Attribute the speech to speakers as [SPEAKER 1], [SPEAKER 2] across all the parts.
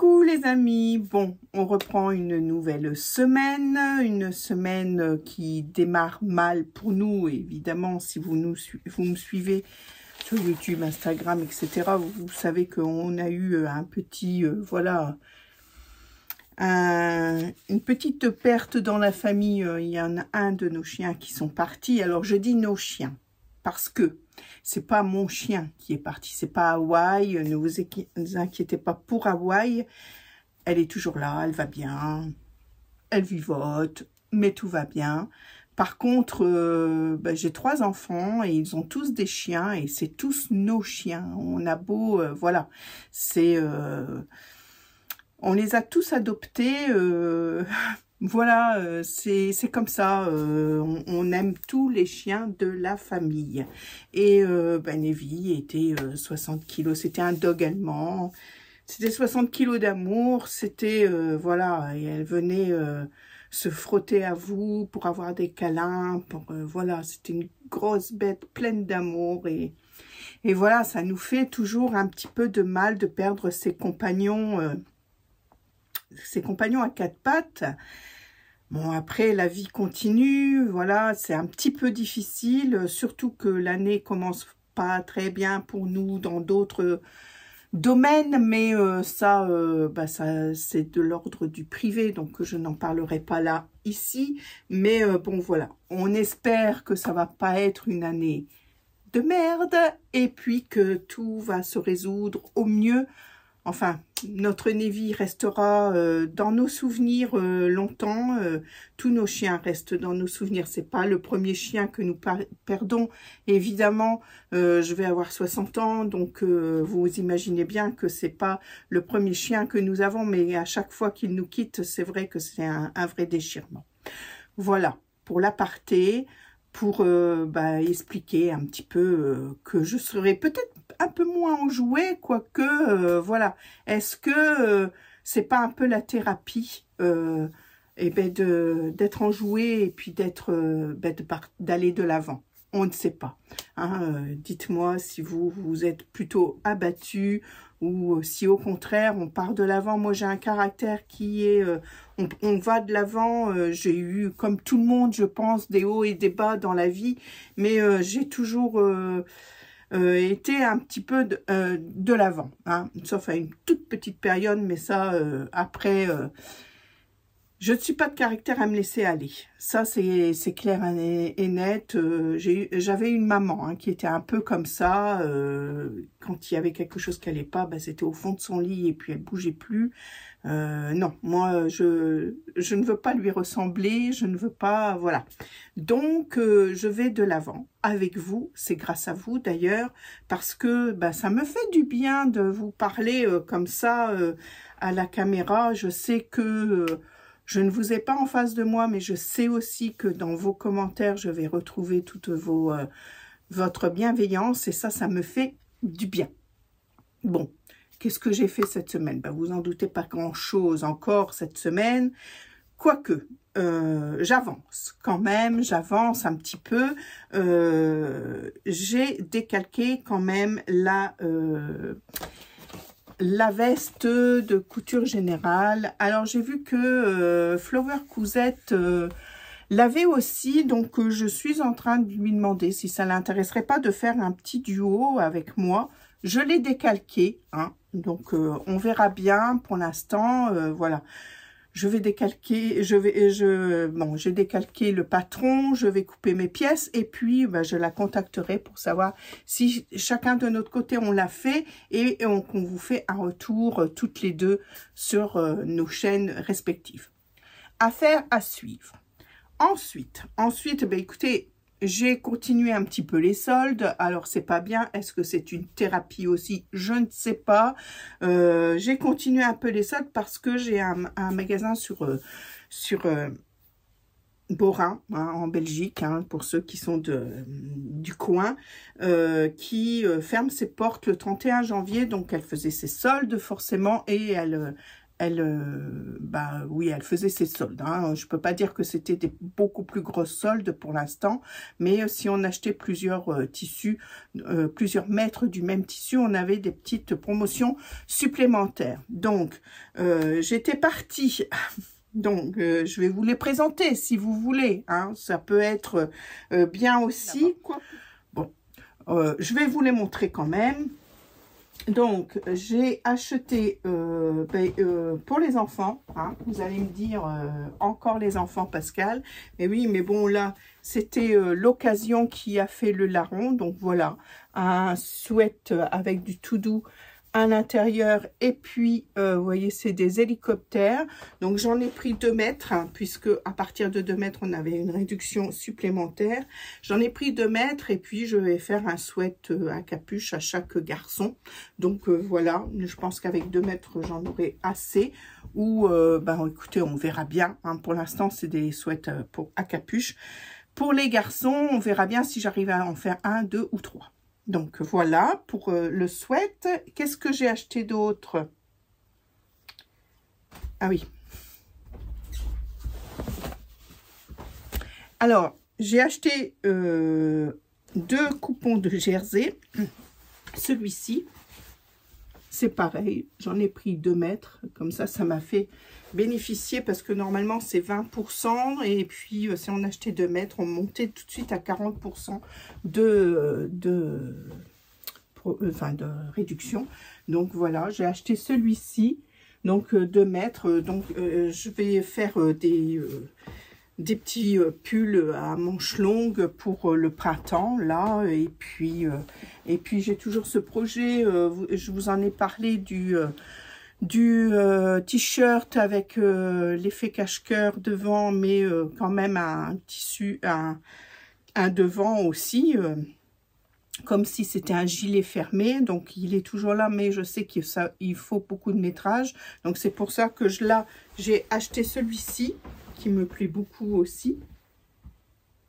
[SPEAKER 1] Coucou les amis, bon, on reprend une nouvelle semaine qui démarre mal pour nous, évidemment, si vous me suivez sur YouTube, Instagram, etc., vous savez qu'on a eu un petit, voilà, une petite perte dans la famille. Il y en a un de nos chiens qui sont partis. Alors je dis nos chiens parce que c'est pas mon chien qui est parti, c'est pas Hawaï, ne vous inquiétez pas pour Hawaï, elle est toujours là, elle va bien, elle vivote, mais tout va bien. Par contre, j'ai 3 enfants et ils ont tous des chiens et c'est tous nos chiens. On a beau, voilà, c'est... on les a tous adoptés, voilà, c'est comme ça, on aime tous les chiens de la famille. Et Nevie était 60 kilos, c'était un dog allemand, c'était 60 kilos d'amour, c'était, voilà, et elle venait se frotter à vous pour avoir des câlins, pour, voilà, c'était une grosse bête pleine d'amour et voilà, ça nous fait toujours un petit peu de mal de perdre ses compagnons à 4 pattes. Bon, après, la vie continue, voilà, c'est un petit peu difficile, surtout que l'année commence pas très bien pour nous dans d'autres domaines, mais ça c'est de l'ordre du privé, donc je n'en parlerai pas là, ici, mais bon, voilà, on espère que ça va pas être une année de merde, et puis que tout va se résoudre au mieux. Enfin, notre Nevie restera dans nos souvenirs longtemps. Tous nos chiens restent dans nos souvenirs. C'est pas le premier chien que nous perdons. Évidemment, je vais avoir 60 ans, donc vous imaginez bien que c'est pas le premier chien que nous avons, mais à chaque fois qu'il nous quitte, c'est vrai que c'est un vrai déchirement. Voilà, pour l'aparté, pour expliquer un petit peu que je serai peut-être un peu moins enjouée, quoique, voilà. Est-ce que c'est pas un peu la thérapie d'être enjouée et puis d'aller de l'avant? On ne sait pas. Hein, dites-moi si vous êtes plutôt abattu ou si au contraire on part de l'avant. Moi j'ai un caractère qui est on va de l'avant. J'ai eu comme tout le monde je pense des hauts et des bas dans la vie, mais j'ai toujours été un petit peu de l'avant, hein, sauf à une toute petite période, mais ça après je ne suis pas de caractère à me laisser aller. Ça, c'est clair et net. J'avais une maman qui était un peu comme ça. Quand il y avait quelque chose qui n'allait pas, c'était au fond de son lit et puis elle bougeait plus. Non, moi, je ne veux pas lui ressembler. Je ne veux pas... Voilà. Donc, je vais de l'avant avec vous. C'est grâce à vous, d'ailleurs, parce que ça me fait du bien de vous parler comme ça à la caméra. Je sais que... je ne vous ai pas en face de moi, mais je sais aussi que dans vos commentaires, je vais retrouver toute votre bienveillance. Et ça me fait du bien. Bon, qu'est-ce que j'ai fait cette semaine? Vous en doutez pas grand-chose encore cette semaine. Quoique, j'avance quand même, j'avance un petit peu. J'ai décalqué quand même la veste de couture générale. Alors, j'ai vu que Flower Cousette l'avait aussi. Donc, je suis en train de lui demander si ça l'intéresserait pas de faire un petit duo avec moi. Je l'ai décalqué. Hein, donc, on verra bien pour l'instant. Voilà. Je vais décalquer, j'ai décalqué le patron, je vais couper mes pièces et puis je la contacterai pour savoir si chacun de notre côté on l'a fait et qu'on vous fait un retour toutes les deux sur nos chaînes respectives. Affaire à suivre. Ensuite, écoutez, j'ai continué un petit peu les soldes. Alors, c'est pas bien. Est-ce que c'est une thérapie aussi? Je ne sais pas. J'ai continué un peu les soldes parce que j'ai un magasin sur Borin, hein, en Belgique, hein, pour ceux qui sont du coin, qui ferme ses portes le 31 janvier. Donc, elle faisait ses soldes forcément et elle oui, elle faisait ses soldes. Hein. Je peux pas dire que c'était des beaucoup plus grosses soldes pour l'instant, mais si on achetait plusieurs tissus, plusieurs mètres du même tissu, on avait des petites promotions supplémentaires. Donc, j'étais partie. Donc, je vais vous les présenter si vous voulez. Hein. Ça peut être bien aussi. Bon, je vais vous les montrer quand même. Donc, j'ai acheté pour les enfants, hein, vous allez me dire, encore les enfants, Pascal. Mais oui, mais bon, là, c'était l'occasion qui a fait le larron. Donc, voilà, un sweat avec du tout doux à l'intérieur. Et puis, vous voyez, c'est des hélicoptères. Donc, j'en ai pris 2 mètres, hein, puisque à partir de 2 mètres, on avait une réduction supplémentaire. J'en ai pris 2 mètres et puis je vais faire un sweat à capuche à chaque garçon. Donc, voilà, je pense qu'avec 2 mètres, j'en aurai assez. Ou, écoutez, on verra bien. Hein, pour l'instant, c'est des sweats à capuche. Pour les garçons, on verra bien si j'arrive à en faire 1, 2 ou 3. Donc, voilà pour le sweat. Qu'est-ce que j'ai acheté d'autre? Ah oui. Alors, j'ai acheté 2 coupons de jersey. Celui-ci, c'est pareil. J'en ai pris 2 mètres. Comme ça m'a fait bénéficier parce que normalement, c'est 20%. Et puis, si on achetait 2 mètres, on montait tout de suite à 40% de réduction. Donc, voilà, j'ai acheté celui-ci. Donc, 2 mètres. Donc, je vais faire des petits pulls à manches longues pour le printemps, là. Et puis j'ai toujours ce projet, je vous en ai parlé du t-shirt avec l'effet cache-cœur devant, mais quand même un tissu, un devant aussi, comme si c'était un gilet fermé. Donc il est toujours là, mais je sais qu'il faut beaucoup de métrage. Donc c'est pour ça que j'ai acheté celui-ci, qui me plaît beaucoup aussi.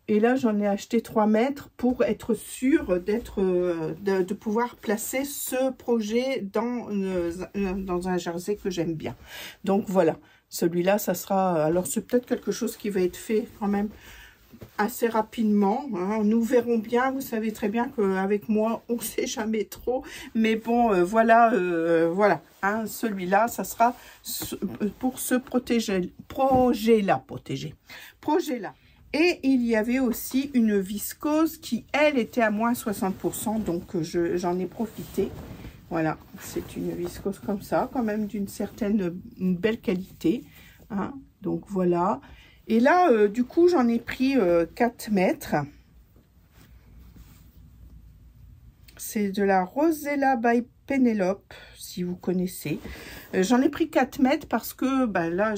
[SPEAKER 1] Et là, j'en ai acheté 3 mètres pour être sûre de pouvoir placer ce projet dans un jersey que j'aime bien. Donc voilà, celui-là, ça sera... Alors, c'est peut-être quelque chose qui va être fait quand même assez rapidement. Hein. Nous verrons bien. Vous savez très bien qu'avec moi, on ne sait jamais trop. Mais bon, voilà. Hein, celui-là, ça sera pour ce projet-là. Et il y avait aussi une viscose qui, elle, était à moins 60%. Donc, j'en ai profité. Voilà, c'est une viscose comme ça, quand même une belle qualité. Hein. Donc, voilà. Et là, du coup, j'en ai pris 4 mètres. C'est de la Rosella by Penelope, si vous connaissez. J'en ai pris 4 mètres parce que, là,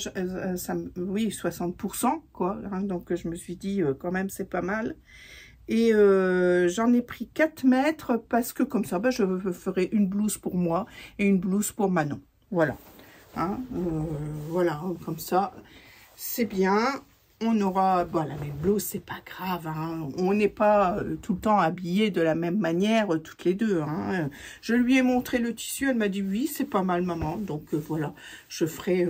[SPEAKER 1] oui, 60%, quoi. Hein, donc, je me suis dit, quand même, c'est pas mal. Et j'en ai pris 4 mètres parce que, comme ça, je ferai une blouse pour moi et une blouse pour Manon. Voilà. Hein, voilà, comme ça. C'est bien, on aura, voilà, les blouses, c'est pas grave, hein, on n'est pas tout le temps habillés de la même manière, toutes les deux. Hein. Je lui ai montré le tissu, elle m'a dit oui, c'est pas mal, maman. Donc voilà, je ferai,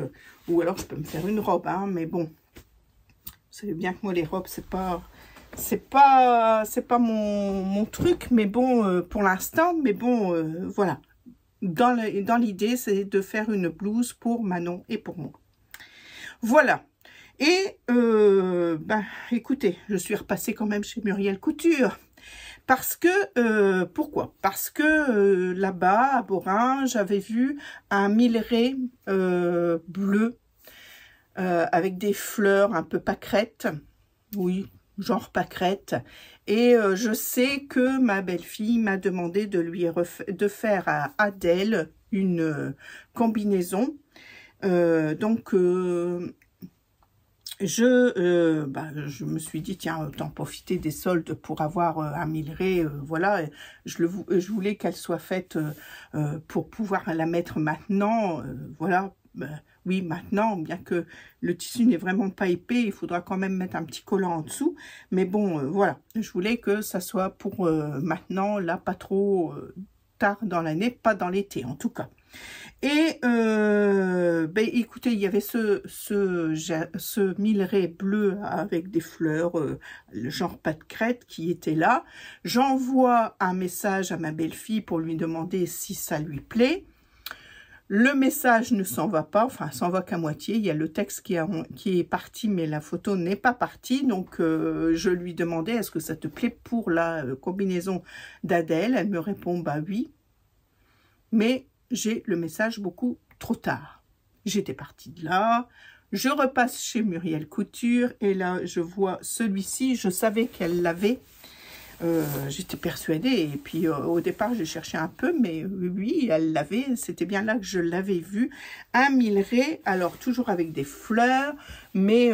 [SPEAKER 1] ou alors je peux me faire une robe, hein, mais bon, vous savez bien que moi les robes, c'est pas mon truc, mais bon, pour l'instant, mais bon, voilà. Dans l'idée, c'est de faire une blouse pour Manon et pour moi. Voilà. Et, écoutez, je suis repassée quand même chez Muriel Couture. Parce que, pourquoi? Parce que là-bas, à Borin, j'avais vu un milleret bleu avec des fleurs un peu pâquerettes. Oui, genre pâquerette. Et je sais que ma belle-fille m'a demandé de faire à Adèle une combinaison. Donc, je me suis dit, tiens, autant profiter des soldes pour avoir un milleret, voilà. Je voulais qu'elle soit faite pour pouvoir la mettre maintenant, voilà. Oui, maintenant, bien que le tissu n'est vraiment pas épais, il faudra quand même mettre un petit collant en dessous. Mais bon, voilà, je voulais que ça soit pour maintenant, là, pas trop tard dans l'année, pas dans l'été en tout cas. Et ben, écoutez, il y avait ce minerai bleu avec des fleurs, genre pas de crête, qui était là. J'envoie un message à ma belle-fille pour lui demander si ça lui plaît. Le message ne s'en va pas, enfin, s'en va qu'à moitié. Il y a le texte qui est parti, mais la photo n'est pas partie. Donc, je lui demandais, est-ce que ça te plaît pour la combinaison d'Adèle? Elle me répond, bah oui. Mais j'ai le message beaucoup trop tard. J'étais partie de là. Je repasse chez Muriel Couture. Et là, je vois celui-ci. Je savais qu'elle l'avait. J'étais persuadée, et puis au départ j'ai cherché un peu, mais oui, elle l'avait, c'était bien là que je l'avais vu, un minerai, alors toujours avec des fleurs, mais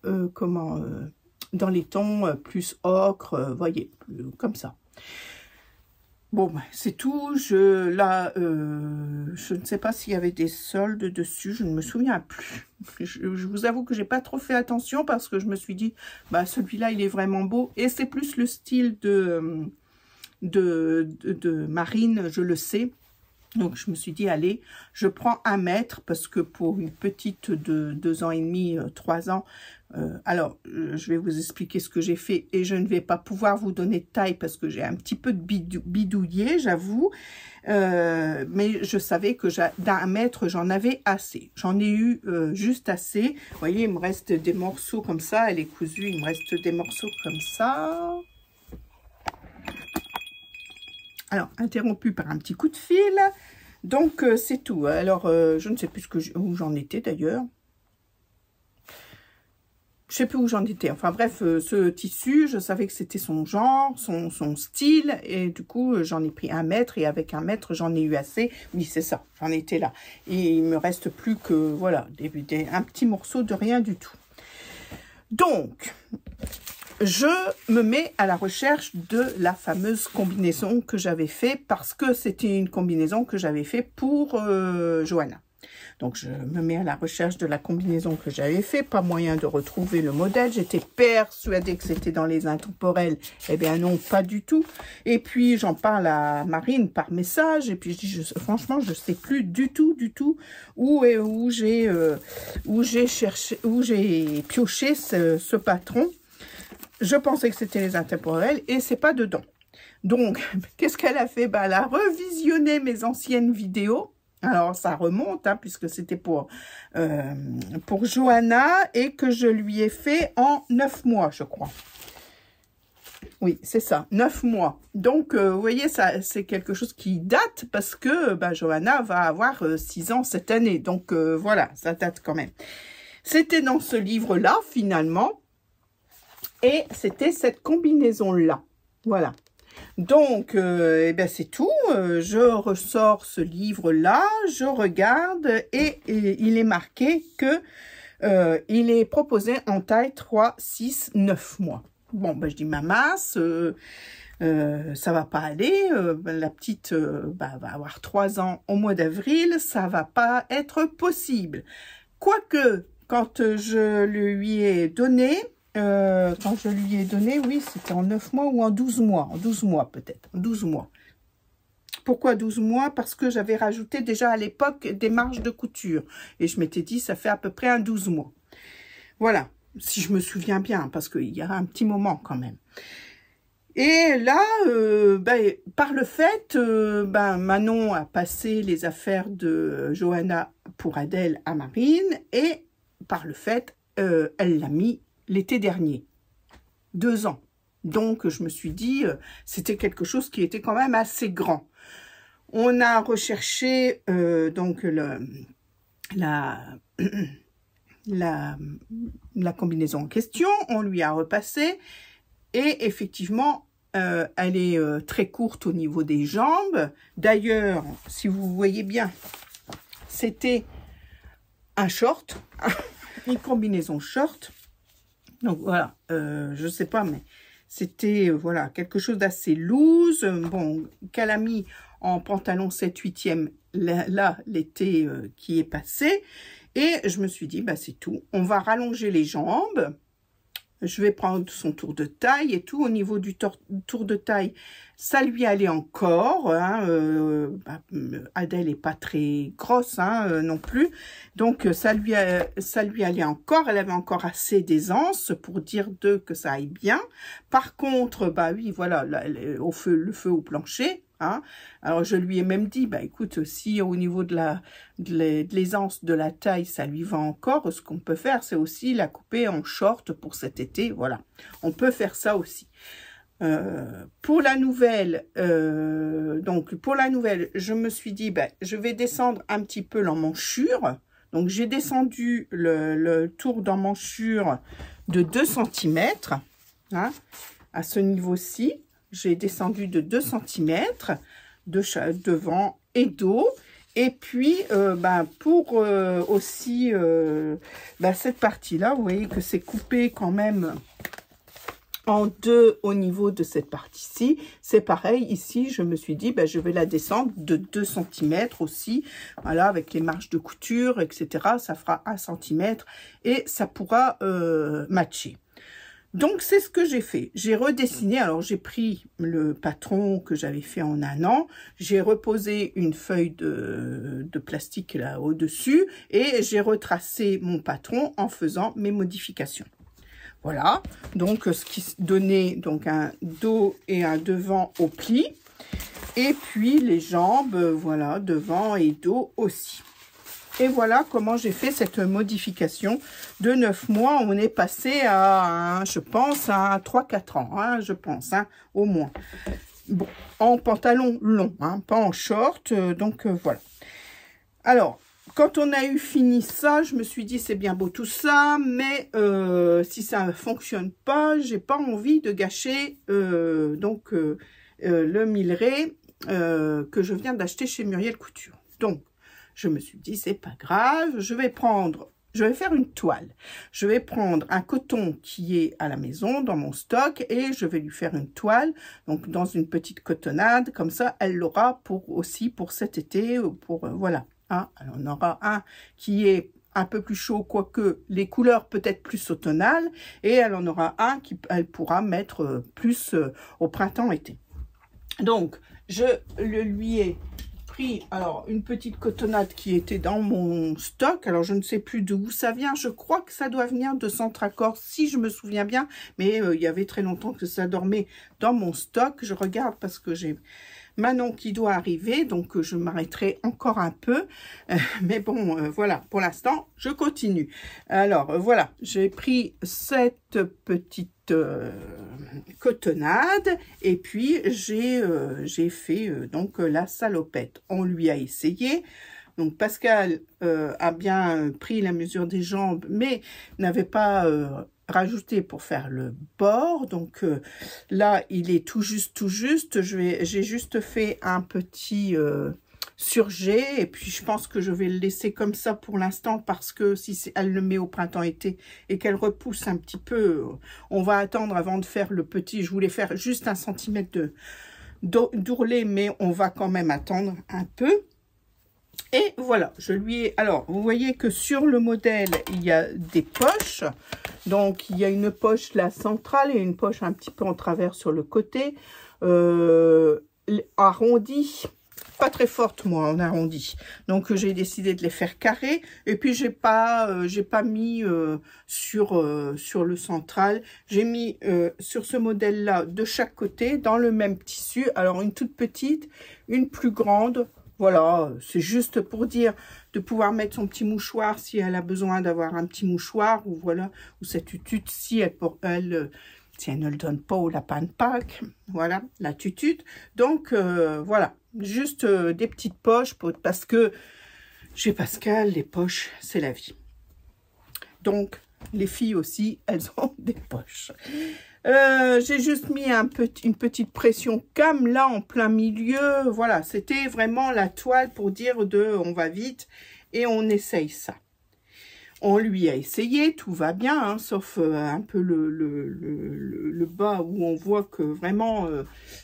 [SPEAKER 1] dans les tons plus ocre, voyez, comme ça. Bon, ben, c'est tout. Là, je ne sais pas s'il y avait des soldes dessus. Je ne me souviens plus. Je vous avoue que j'ai pas trop fait attention parce que je me suis dit, bah celui-là, il est vraiment beau. Et c'est plus le style de Marine, je le sais. Donc, je me suis dit, allez, je prends 1 mètre parce que pour une petite de 2 ans et demi, 3 ans, je vais vous expliquer ce que j'ai fait et je ne vais pas pouvoir vous donner de taille parce que j'ai un petit peu de bidouillé, j'avoue. Mais je savais que d'1 mètre, j'en avais assez. J'en ai eu juste assez. Vous voyez, il me reste des morceaux comme ça. Elle est cousue, il me reste des morceaux comme ça. Alors, interrompu par un petit coup de fil. Donc, c'est tout. Alors, je ne sais plus où j'en étais d'ailleurs. Je ne sais plus où j'en étais. Enfin bref, ce tissu, je savais que c'était son genre, son style. Et du coup, j'en ai pris 1 mètre. Et avec 1 mètre, j'en ai eu assez. Oui, c'est ça. J'en étais là. Et il me reste plus que, voilà, un petit morceau de rien du tout. Donc, je me mets à la recherche de la fameuse combinaison que j'avais fait parce que c'était une combinaison que j'avais fait pour Johanna. Donc, je me mets à la recherche de la combinaison que j'avais fait. Pas moyen de retrouver le modèle. J'étais persuadée que c'était dans les intemporels. Eh bien non, pas du tout. Et puis, j'en parle à Marine par message. Et puis, je dis, franchement, je ne sais plus du tout où j'ai pioché ce patron. Je pensais que c'était les intemporels et c'est pas dedans. Donc, qu'est-ce qu'elle a fait? Elle a revisionné mes anciennes vidéos. Alors, ça remonte, hein, puisque c'était pour Johanna et que je lui ai fait en 9 mois, je crois. Oui, c'est ça, 9 mois. Donc, vous voyez, ça, c'est quelque chose qui date parce que Johanna va avoir 6 ans cette année. Donc, voilà, ça date quand même. C'était dans ce livre-là, finalement. Et c'était cette combinaison-là. Voilà. Donc, eh ben c'est tout. Je ressors ce livre-là, je regarde et il est marqué que il est proposé en taille 3, 6, 9 mois. Bon, ben, je dis, ma masse, ça va pas aller. La petite va avoir 3 ans au mois d'avril, ça va pas être possible. Quoique, quand je lui ai donné... oui, c'était en 9 mois ou en 12 mois. En 12 mois, peut-être. En 12 mois. Pourquoi 12 mois? Parce que j'avais rajouté déjà à l'époque des marges de couture. Et je m'étais dit, ça fait à peu près un 12 mois. Voilà. Si je me souviens bien, parce qu'il y a un petit moment quand même. Et là, par le fait, Manon a passé les affaires de Johanna pour Adèle à Marine. Et par le fait, elle l'a mis l'été dernier, 2 ans. Donc, je me suis dit, c'était quelque chose qui était quand même assez grand. On a recherché donc la combinaison en question, on lui a repassé et effectivement, elle est très courte au niveau des jambes. D'ailleurs, si vous voyez bien, c'était un short, une combinaison short. Donc voilà, je ne sais pas, mais c'était voilà quelque chose d'assez loose. Bon, qu'elle a mis en pantalon 7/8e là l'été qui est passé. Et je me suis dit, c'est tout. On va rallonger les jambes. je vais prendre son tour de taille et tout. Au niveau du tour de taille, ça lui allait encore. Hein, Adèle n'est pas très grosse hein, non plus. Donc, ça lui allait encore. Elle avait encore assez d'aisance pour dire que ça aille bien. Par contre, bah oui, voilà, le feu au plancher. Hein. Alors, je lui ai même dit, bah écoute, si au niveau de l'aisance de la taille, ça lui va encore, ce qu'on peut faire, c'est aussi la couper en short pour cet été. Voilà, on peut faire ça aussi. Pour la nouvelle, je me suis dit, bah, je vais descendre un petit peu l'emmanchure. Donc, j'ai descendu le tour d'emmanchure de 2 cm. Hein, à ce niveau-ci. J'ai descendu de 2 cm devant et dos. Et puis, pour aussi cette partie-là, vous voyez que c'est coupé quand même en deux au niveau de cette partie-ci. C'est pareil, ici, je me suis dit, je vais la descendre de 2 cm aussi. Voilà, avec les marges de couture, etc. Ça fera 1 cm et ça pourra matcher. Donc, c'est ce que j'ai fait. J'ai redessiné. Alors, j'ai pris le patron que j'avais fait en 1 an. J'ai reposé une feuille de plastique là au-dessus. Et j'ai retracé mon patron en faisant mes modifications. Voilà. Donc, ce qui donnait donc un dos et un devant au pli. Et puis, les jambes, voilà, devant et dos aussi. Et voilà comment j'ai fait cette modification de 9 mois. On est passé à, je pense, à 3-4 ans, hein, je pense, hein, au moins. Bon, en pantalon long, hein, pas en short, donc voilà. Alors, quand on a eu fini ça, je me suis dit, c'est bien beau tout ça, mais si ça ne fonctionne pas, j'ai pas envie de gâcher le milleray que je viens d'acheter chez Muriel Couture. Donc, je me suis dit, c'est pas grave, je vais faire une toile. Je vais prendre un coton qui est à la maison, dans mon stock, et je vais lui faire une toile, donc dans une petite cotonnade, comme ça, elle l'aura aussi pour cet été, voilà. Hein, elle en aura un qui est un peu plus chaud, quoique les couleurs peut-être plus automnales, et elle en aura un qu'elle pourra mettre plus au printemps-été. Donc, je lui ai pris alors une petite cotonnade qui était dans mon stock. Alors je ne sais plus d'où ça vient, je crois que ça doit venir de Centracor si je me souviens bien, mais il y avait très longtemps que ça dormait dans mon stock. Je regarde parce que j'ai Manon qui doit arriver, donc je m'arrêterai encore un peu, mais bon voilà, pour l'instant je continue. Alors voilà, j'ai pris cette petite cotonnade et puis j'ai fait donc la salopette. On lui a essayé. Donc Pascal a bien pris la mesure des jambes, mais n'avait pas rajouté pour faire le bord. Donc là, il est tout juste. J'ai juste fait un petit surjet et puis je pense que je vais le laisser comme ça pour l'instant parce que si elle le met au printemps-été et qu'elle repousse un petit peu, on va attendre avant de faire le petit. Je voulais faire juste 1 cm d'ourlet, mais on va quand même attendre un peu. Et voilà, je lui ai... Alors, vous voyez que sur le modèle, il y a des poches. Donc, il y a une poche là centrale et une poche un petit peu en travers sur le côté. Arrondi, pas très forte moi en arrondi. Donc, j'ai décidé de les faire carrés. Et puis, j'ai pas mis sur le central. J'ai mis sur ce modèle-là de chaque côté dans le même tissu. Alors, une toute petite, une plus grande. Voilà, c'est juste pour dire de pouvoir mettre son petit mouchoir si elle a besoin d'avoir un petit mouchoir ou voilà, ou cette tutute si elle ne le donne pas au lapin de Pâques, voilà, la tutute. Donc voilà, juste des petites poches parce que chez Pascal, les poches, c'est la vie. Donc les filles aussi, elles ont des poches. J'ai juste mis une petite pression cam là en plein milieu. Voilà, c'était vraiment la toile pour dire on va vite et on essaye ça. On lui a essayé, tout va bien, hein, sauf un peu le bas où on voit que vraiment,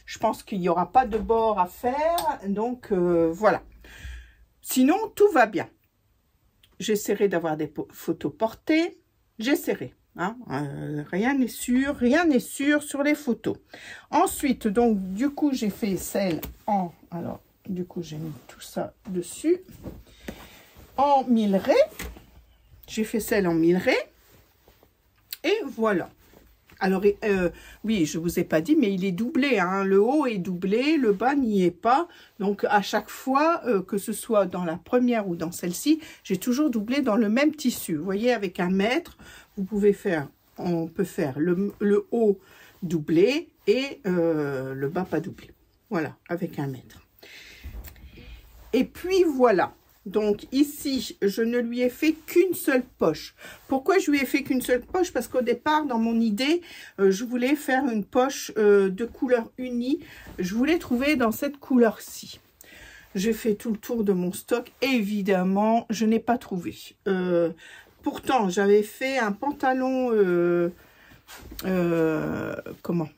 [SPEAKER 1] je pense qu'il n'y aura pas de bord à faire. Donc voilà. Sinon, tout va bien. J'essaierai d'avoir des photos portées. J'essaierai. Hein, rien n'est sûr sur les photos. Ensuite, donc, du coup, j'ai fait celle en... Alors, du coup, j'ai mis tout ça dessus. En minerai. J'ai fait celle en minerai. Et voilà. Alors, oui, je ne vous ai pas dit, mais il est doublé. Hein. Le haut est doublé, le bas n'y est pas. Donc, à chaque fois, que ce soit dans la première ou dans celle-ci, j'ai toujours doublé dans le même tissu. Vous voyez, avec 1 mètre, vous pouvez faire, on peut faire le haut doublé et le bas pas doublé. Voilà, avec 1 mètre. Et puis, voilà. Donc ici, je ne lui ai fait qu'une seule poche. Pourquoi je lui ai fait qu'une seule poche? Parce qu'au départ, dans mon idée, je voulais faire une poche de couleur unie. Je voulais trouver dans cette couleur-ci. J'ai fait tout le tour de mon stock. Évidemment, je n'ai pas trouvé. Pourtant, j'avais fait un pantalon... comment?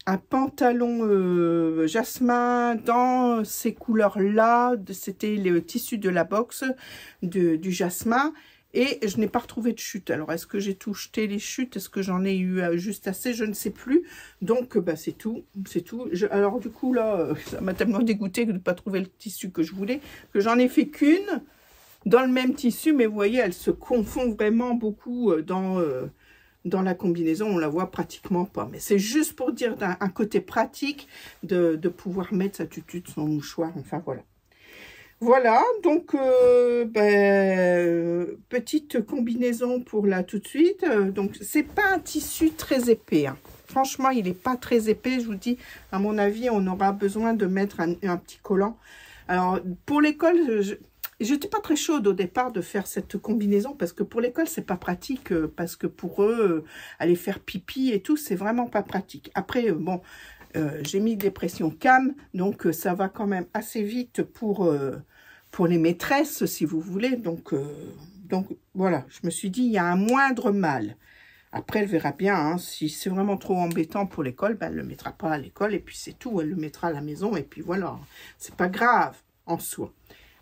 [SPEAKER 1] Un pantalon jasmin dans ces couleurs-là. C'était le tissu de la box du jasmin. Et je n'ai pas retrouvé de chute. Alors, est-ce que j'ai tout jeté les chutes? Est-ce que j'en ai eu juste assez? Je ne sais plus. Donc, bah, c'est tout. C'est tout. Alors, du coup, là, ça m'a tellement dégoûté de ne pas trouver le tissu que je voulais, que j'en ai fait qu'une dans le même tissu. Mais vous voyez, elle se confond vraiment beaucoup dans la combinaison, on la voit pratiquement pas. Mais c'est juste pour dire un côté pratique de pouvoir mettre sa tutute, son mouchoir, enfin voilà. Voilà, donc petite combinaison pour là tout de suite. Donc c'est pas un tissu très épais. Hein. Franchement, il n'est pas très épais. Je vous dis, à mon avis, on aura besoin de mettre un petit collant. Alors pour l'école, j'étais pas très chaude au départ de faire cette combinaison parce que pour l'école, c'est pas pratique parce que pour eux, aller faire pipi et tout, c'est vraiment pas pratique. Après, bon, j'ai mis des pressions CAM, donc ça va quand même assez vite pour les maîtresses, si vous voulez. Donc voilà, je me suis dit, il y a un moindre mal. Après, elle verra bien, hein, si c'est vraiment trop embêtant pour l'école, ben, elle ne le mettra pas à l'école et puis c'est tout. Elle le mettra à la maison et puis voilà, c'est pas grave en soi.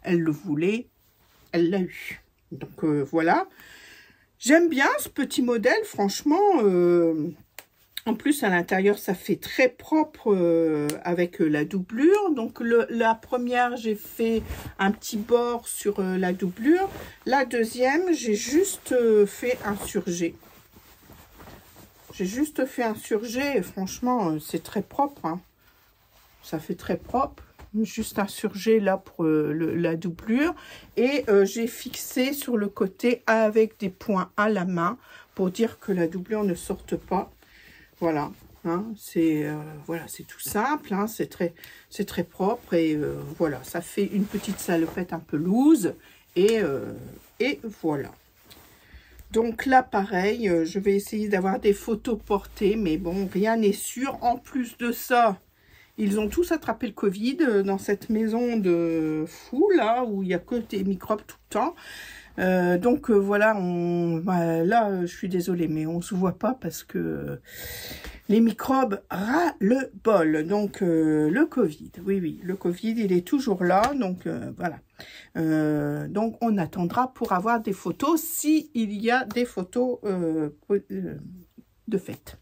[SPEAKER 1] Elle le voulait, elle l'a eu. Donc voilà. J'aime bien ce petit modèle, franchement. En plus, à l'intérieur, ça fait très propre avec la doublure. Donc la première, j'ai fait un petit bord sur la doublure. La deuxième, j'ai juste fait un surjet. J'ai juste fait un surjet et franchement, c'est très propre. Hein. Ça fait très propre. Juste un surjet là pour la doublure et j'ai fixé sur le côté avec des points à la main pour dire que la doublure ne sorte pas. Voilà, hein, c'est voilà, c'est tout simple, hein, c'est très propre et voilà, ça fait une petite salopette un peu loose et voilà. Donc là, pareil, je vais essayer d'avoir des photos portées, mais bon, rien n'est sûr. En plus de ça, ils ont tous attrapé le Covid dans cette maison de fou, là, où il n'y a que des microbes tout le temps. Donc voilà, là, je suis désolée, mais on ne se voit pas parce que les microbes ras le bol. Donc le Covid, oui, le Covid, il est toujours là. Donc voilà. Donc on attendra pour avoir des photos, s'il y a des photos de fête.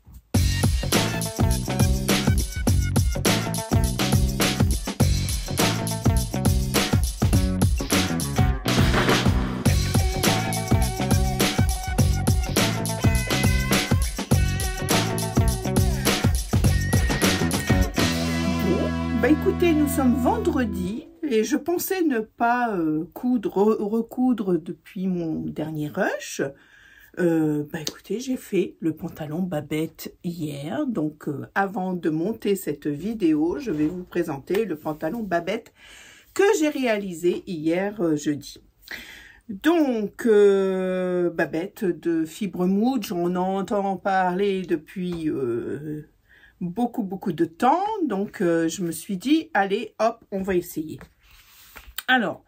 [SPEAKER 1] Bah écoutez, nous sommes vendredi et je pensais ne pas recoudre depuis mon dernier rush. Bah écoutez, j'ai fait le pantalon Babette hier. Donc avant de monter cette vidéo, je vais vous présenter le pantalon Babette que j'ai réalisé hier jeudi. Donc, Babette de fibre mouche, j'en entends parler depuis beaucoup de temps. Donc, je me suis dit, allez, hop, on va essayer. Alors,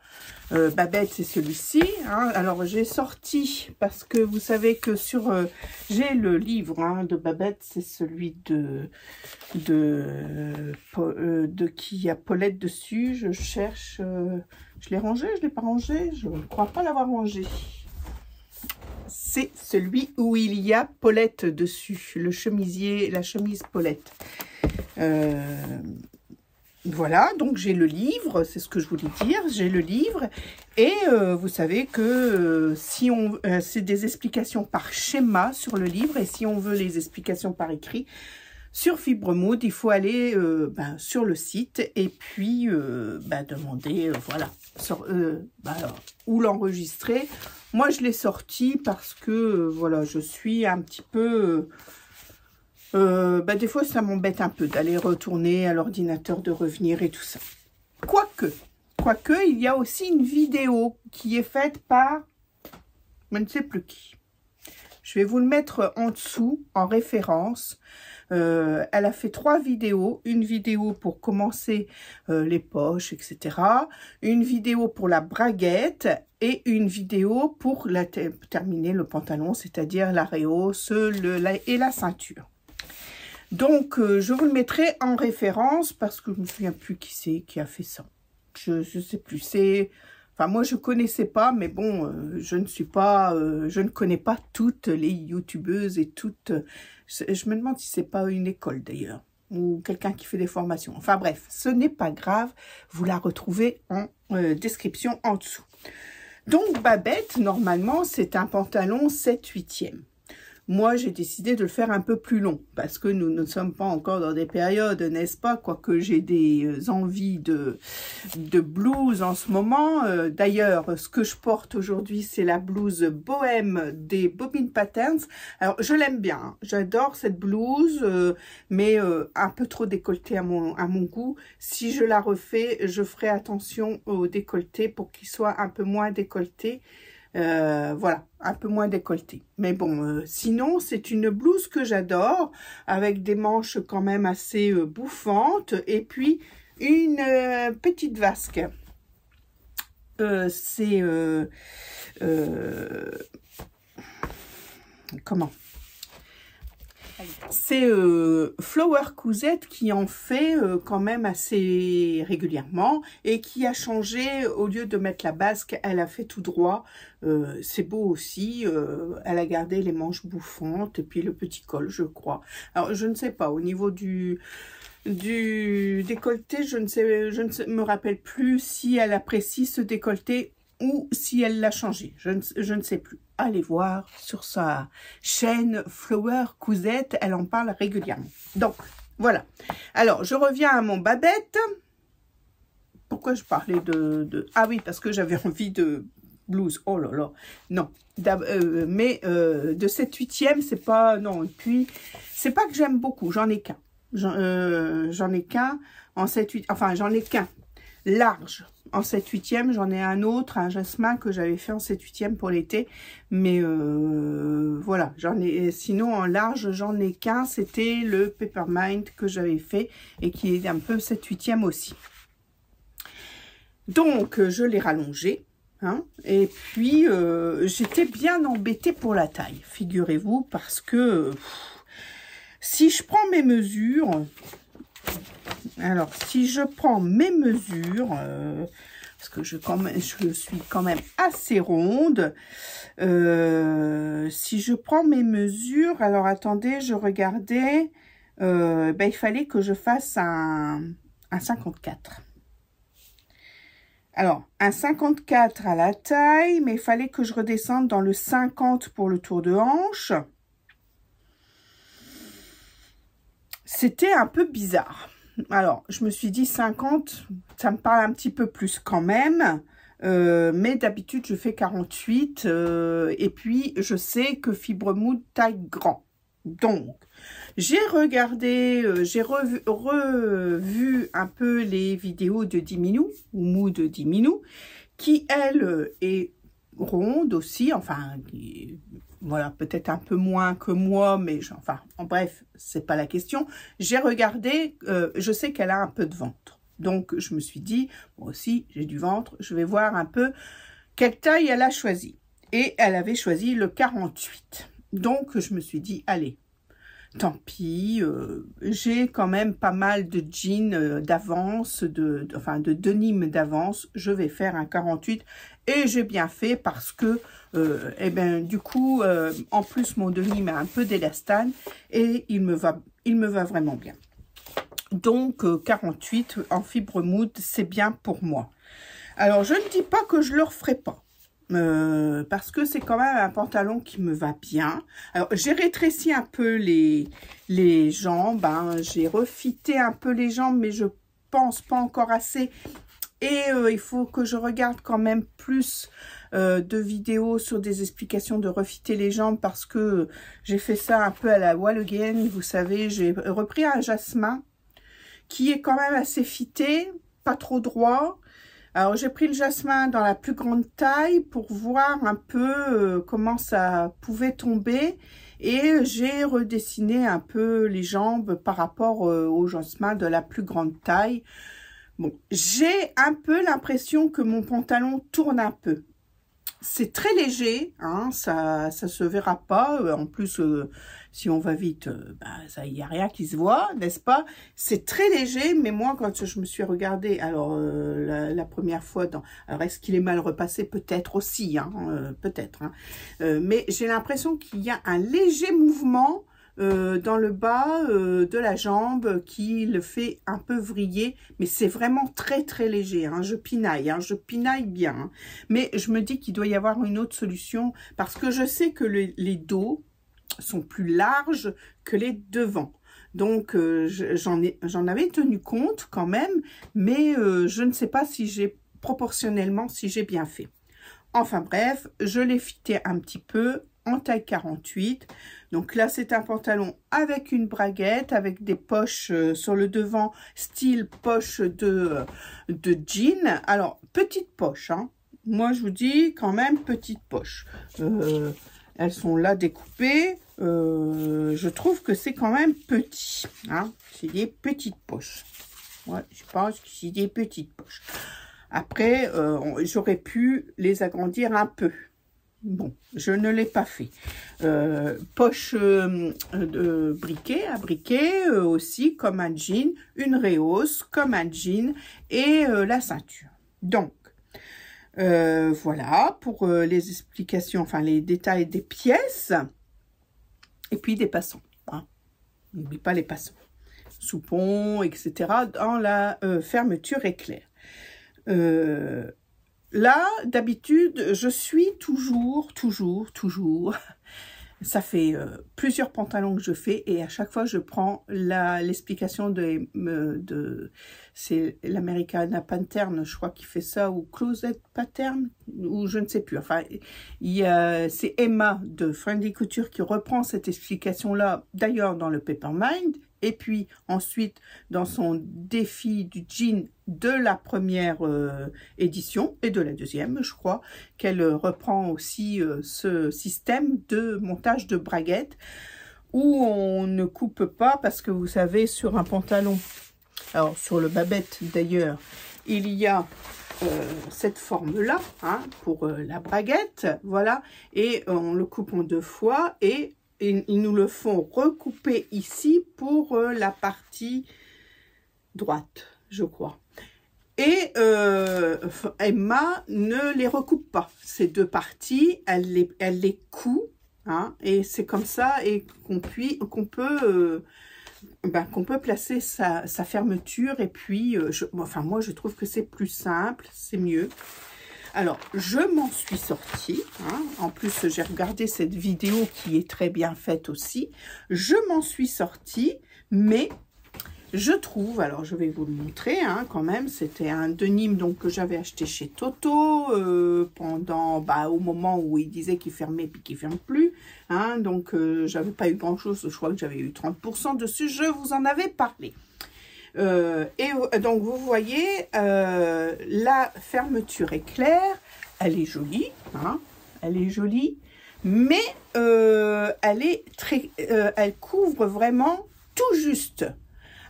[SPEAKER 1] Babette, c'est celui-ci. Hein. Alors, j'ai sorti, parce que vous savez que sur... j'ai le livre hein, de Babette, c'est celui de qui a Paulette dessus. Je cherche... je l'ai rangé, je ne l'ai pas rangé. Je ne crois pas l'avoir rangé. c'est celui où il y a Paulette dessus, le chemisier, la chemise Paulette. Voilà, donc j'ai le livre, c'est ce que je voulais dire, j'ai le livre. Et vous savez que si on, c'est des explications par schéma sur le livre, et si on veut les explications par écrit, sur Fibremood, il faut aller sur le site et puis demander, voilà, où l'enregistrer. Moi, je l'ai sorti parce que, voilà, je suis un petit peu... des fois, ça m'embête un peu d'aller retourner à l'ordinateur, de revenir et tout ça. Quoique, il y a aussi une vidéo qui est faite par, je ne sais plus qui. Je vais vous le mettre en dessous, en référence. Elle a fait 3 vidéos. Une vidéo pour commencer les poches, etc. Une vidéo pour la braguette et une vidéo pour terminer le pantalon, c'est-à-dire la rehausse et la ceinture. Donc, je vous le mettrai en référence parce que je ne me souviens plus qui c'est qui a fait ça. Je ne sais plus. C'est... Enfin, moi, je ne connaissais pas, mais bon, je ne connais pas toutes les youtubeuses et toutes... Je me demande si c'est pas une école, d'ailleurs, ou quelqu'un qui fait des formations. Enfin, bref, ce n'est pas grave. Vous la retrouvez en description en dessous. Donc, Babette, normalement, c'est un pantalon 7/8e. Moi, j'ai décidé de le faire un peu plus long parce que nous ne sommes pas encore dans des périodes, n'est-ce pas? Quoique j'ai des envies de blouse en ce moment. D'ailleurs, ce que je porte aujourd'hui, c'est la blouse bohème des Bobbin Patterns. Alors, je l'aime bien. Hein. J'adore cette blouse, mais un peu trop décolletée à mon goût. Si je la refais, je ferai attention au décolleté pour qu'il soit un peu moins décolleté. Voilà, un peu moins décolleté. Mais bon, sinon, c'est une blouse que j'adore, avec des manches quand même assez bouffantes, et puis une petite vasque. C'est... comment? C'est Flower Cousette qui en fait quand même assez régulièrement et qui a changé, au lieu de mettre la basque, elle a fait tout droit. C'est beau aussi, elle a gardé les manches bouffantes et puis le petit col, je crois. Alors, je ne sais pas, au niveau du décolleté, je ne me rappelle plus si elle apprécie ce décolleté ou si elle l'a changé, je ne sais plus. Allez voir sur sa chaîne Flower Cousette, elle en parle régulièrement. Donc, voilà. Alors, je reviens à mon Babette. Pourquoi je parlais Ah oui, parce que j'avais envie de blouse. Oh là là. Non. Mais de 7/8e, c'est pas... Non, et puis, c'est pas que j'aime beaucoup. J'en ai qu'un. J'en ai qu'un en 7/8... Enfin, j'en ai qu'un large en 7/8e, j'en ai un autre, un jasmin que j'avais fait en 7/8e pour l'été, mais voilà, sinon en large, j'en ai qu'un, c'était le Peppermint que j'avais fait et qui est un peu 7/8e aussi. Donc, je l'ai rallongé, hein, et puis j'étais bien embêtée pour la taille, figurez-vous, parce que si je prends mes mesures... Alors, si je prends mes mesures, parce que je suis quand même assez ronde, si je prends mes mesures, alors attendez, je regardais, il fallait que je fasse un 54. Alors, un 54 à la taille, mais il fallait que je redescende dans le 50 pour le tour de hanche. C'était un peu bizarre. Alors, je me suis dit 50, ça me parle un petit peu plus quand même. Mais d'habitude, je fais 48. Et puis, je sais que Fibremood taille grand. Donc, j'ai regardé, j'ai revu un peu les vidéos de Diminou, ou Mood Diminou, qui, elle, est ronde aussi. Enfin, voilà, peut-être un peu moins que moi, mais enfin, en bref, c'est pas la question. J'ai regardé, je sais qu'elle a un peu de ventre. Donc, je me suis dit, moi aussi, j'ai du ventre, je vais voir un peu quelle taille elle a choisi. Et elle avait choisi le 48. Donc, je me suis dit, allez, tant pis, j'ai quand même pas mal de jeans d'avance, enfin de denim d'avance, je vais faire un 48 et j'ai bien fait parce que, eh ben, du coup, en plus mon denim a un peu d'élastane et il me va vraiment bien. Donc 48 en fibre mood, c'est bien pour moi. Alors je ne dis pas que je le referai pas. Parce que c'est quand même un pantalon qui me va bien. Alors j'ai rétréci un peu les jambes, hein. J'ai refité un peu les jambes, mais je pense pas encore assez. Et il faut que je regarde quand même plus de vidéos sur des explications de refiter les jambes, parce que j'ai fait ça un peu à la wall again. Vous savez, j'ai repris un jasmin qui est quand même assez fité, pas trop droit. Alors, j'ai pris le jasmin dans la plus grande taille pour voir un peu comment ça pouvait tomber. Et j'ai redessiné un peu les jambes par rapport au jasmin de la plus grande taille. Bon, j'ai un peu l'impression que mon pantalon tourne un peu. C'est très léger, hein, ça se verra pas. En plus, si on va vite, il n'y a rien qui se voit, n'est-ce pas? C'est très léger, mais moi, quand je me suis regardée, alors la première fois, alors est-ce qu'il est mal repassé? Peut-être aussi, hein, peut-être. Hein, mais j'ai l'impression qu'il y a un léger mouvement dans le bas de la jambe qui le fait un peu vriller, mais c'est vraiment très très léger, hein, je pinaille bien, hein, mais je me dis qu'il doit y avoir une autre solution, parce que je sais que les dos sont plus larges que les devants, donc j'en avais tenu compte quand même, mais je ne sais pas si proportionnellement si j'ai bien fait. Enfin bref, je l'ai fité un petit peu en taille 48. Donc là, c'est un pantalon avec une braguette, avec des poches sur le devant, style poche de jean. Alors, petite poche, hein. Moi, je vous dis quand même petite poche. Elles sont là découpées. Je trouve que c'est quand même petit, hein. C'est des petites poches. Ouais, je pense que c'est des petites poches. Après, j'aurais pu les agrandir un peu. Bon, je ne l'ai pas fait. Poche de briquet, à briquet aussi, comme un jean. Une rehausse, comme un jean. Et la ceinture. Donc, voilà pour les explications, enfin les détails des pièces. Et puis des passants. Hein. N'oublie pas les passants. Soupons, etc. dans la fermeture éclair. Là, d'habitude, je suis toujours, ça fait plusieurs pantalons que je fais et à chaque fois, je prends l'explication c'est l'Americana Pattern, je crois, qui fait ça, ou Closet Pattern, ou je ne sais plus. Enfin, c'est Emma de Friendly Couture qui reprend cette explication-là, d'ailleurs, dans le Papermind. Et puis ensuite, dans son défi du jean de la première édition et de la deuxième, je crois, qu'elle reprend aussi ce système de montage de braguettes où on ne coupe pas, parce que vous savez, sur un pantalon, alors sur le babette d'ailleurs, il y a cette forme-là, hein, pour la braguette, voilà, et on le coupe en deux fois et ils nous le font recouper ici pour la partie droite, je crois. Et Emma ne les recoupe pas, ces deux parties, elle les coud, hein, et c'est comme ça et qu'on peut placer sa fermeture. Et puis, enfin moi je trouve que c'est plus simple, c'est mieux. Alors, je m'en suis sortie, hein. En plus, j'ai regardé cette vidéo qui est très bien faite aussi. Je m'en suis sortie, mais je trouve, alors je vais vous le montrer, hein, quand même, c'était un denim donc, que j'avais acheté chez Toto pendant, au moment où il disait qu'il fermait puis qu'il ferme plus. Hein, donc, j'avais pas eu grand-chose, je crois que j'avais eu 30% dessus, je vous en avais parlé. Et donc vous voyez la fermeture éclair, elle est jolie, hein, elle est jolie, mais elle couvre vraiment tout juste.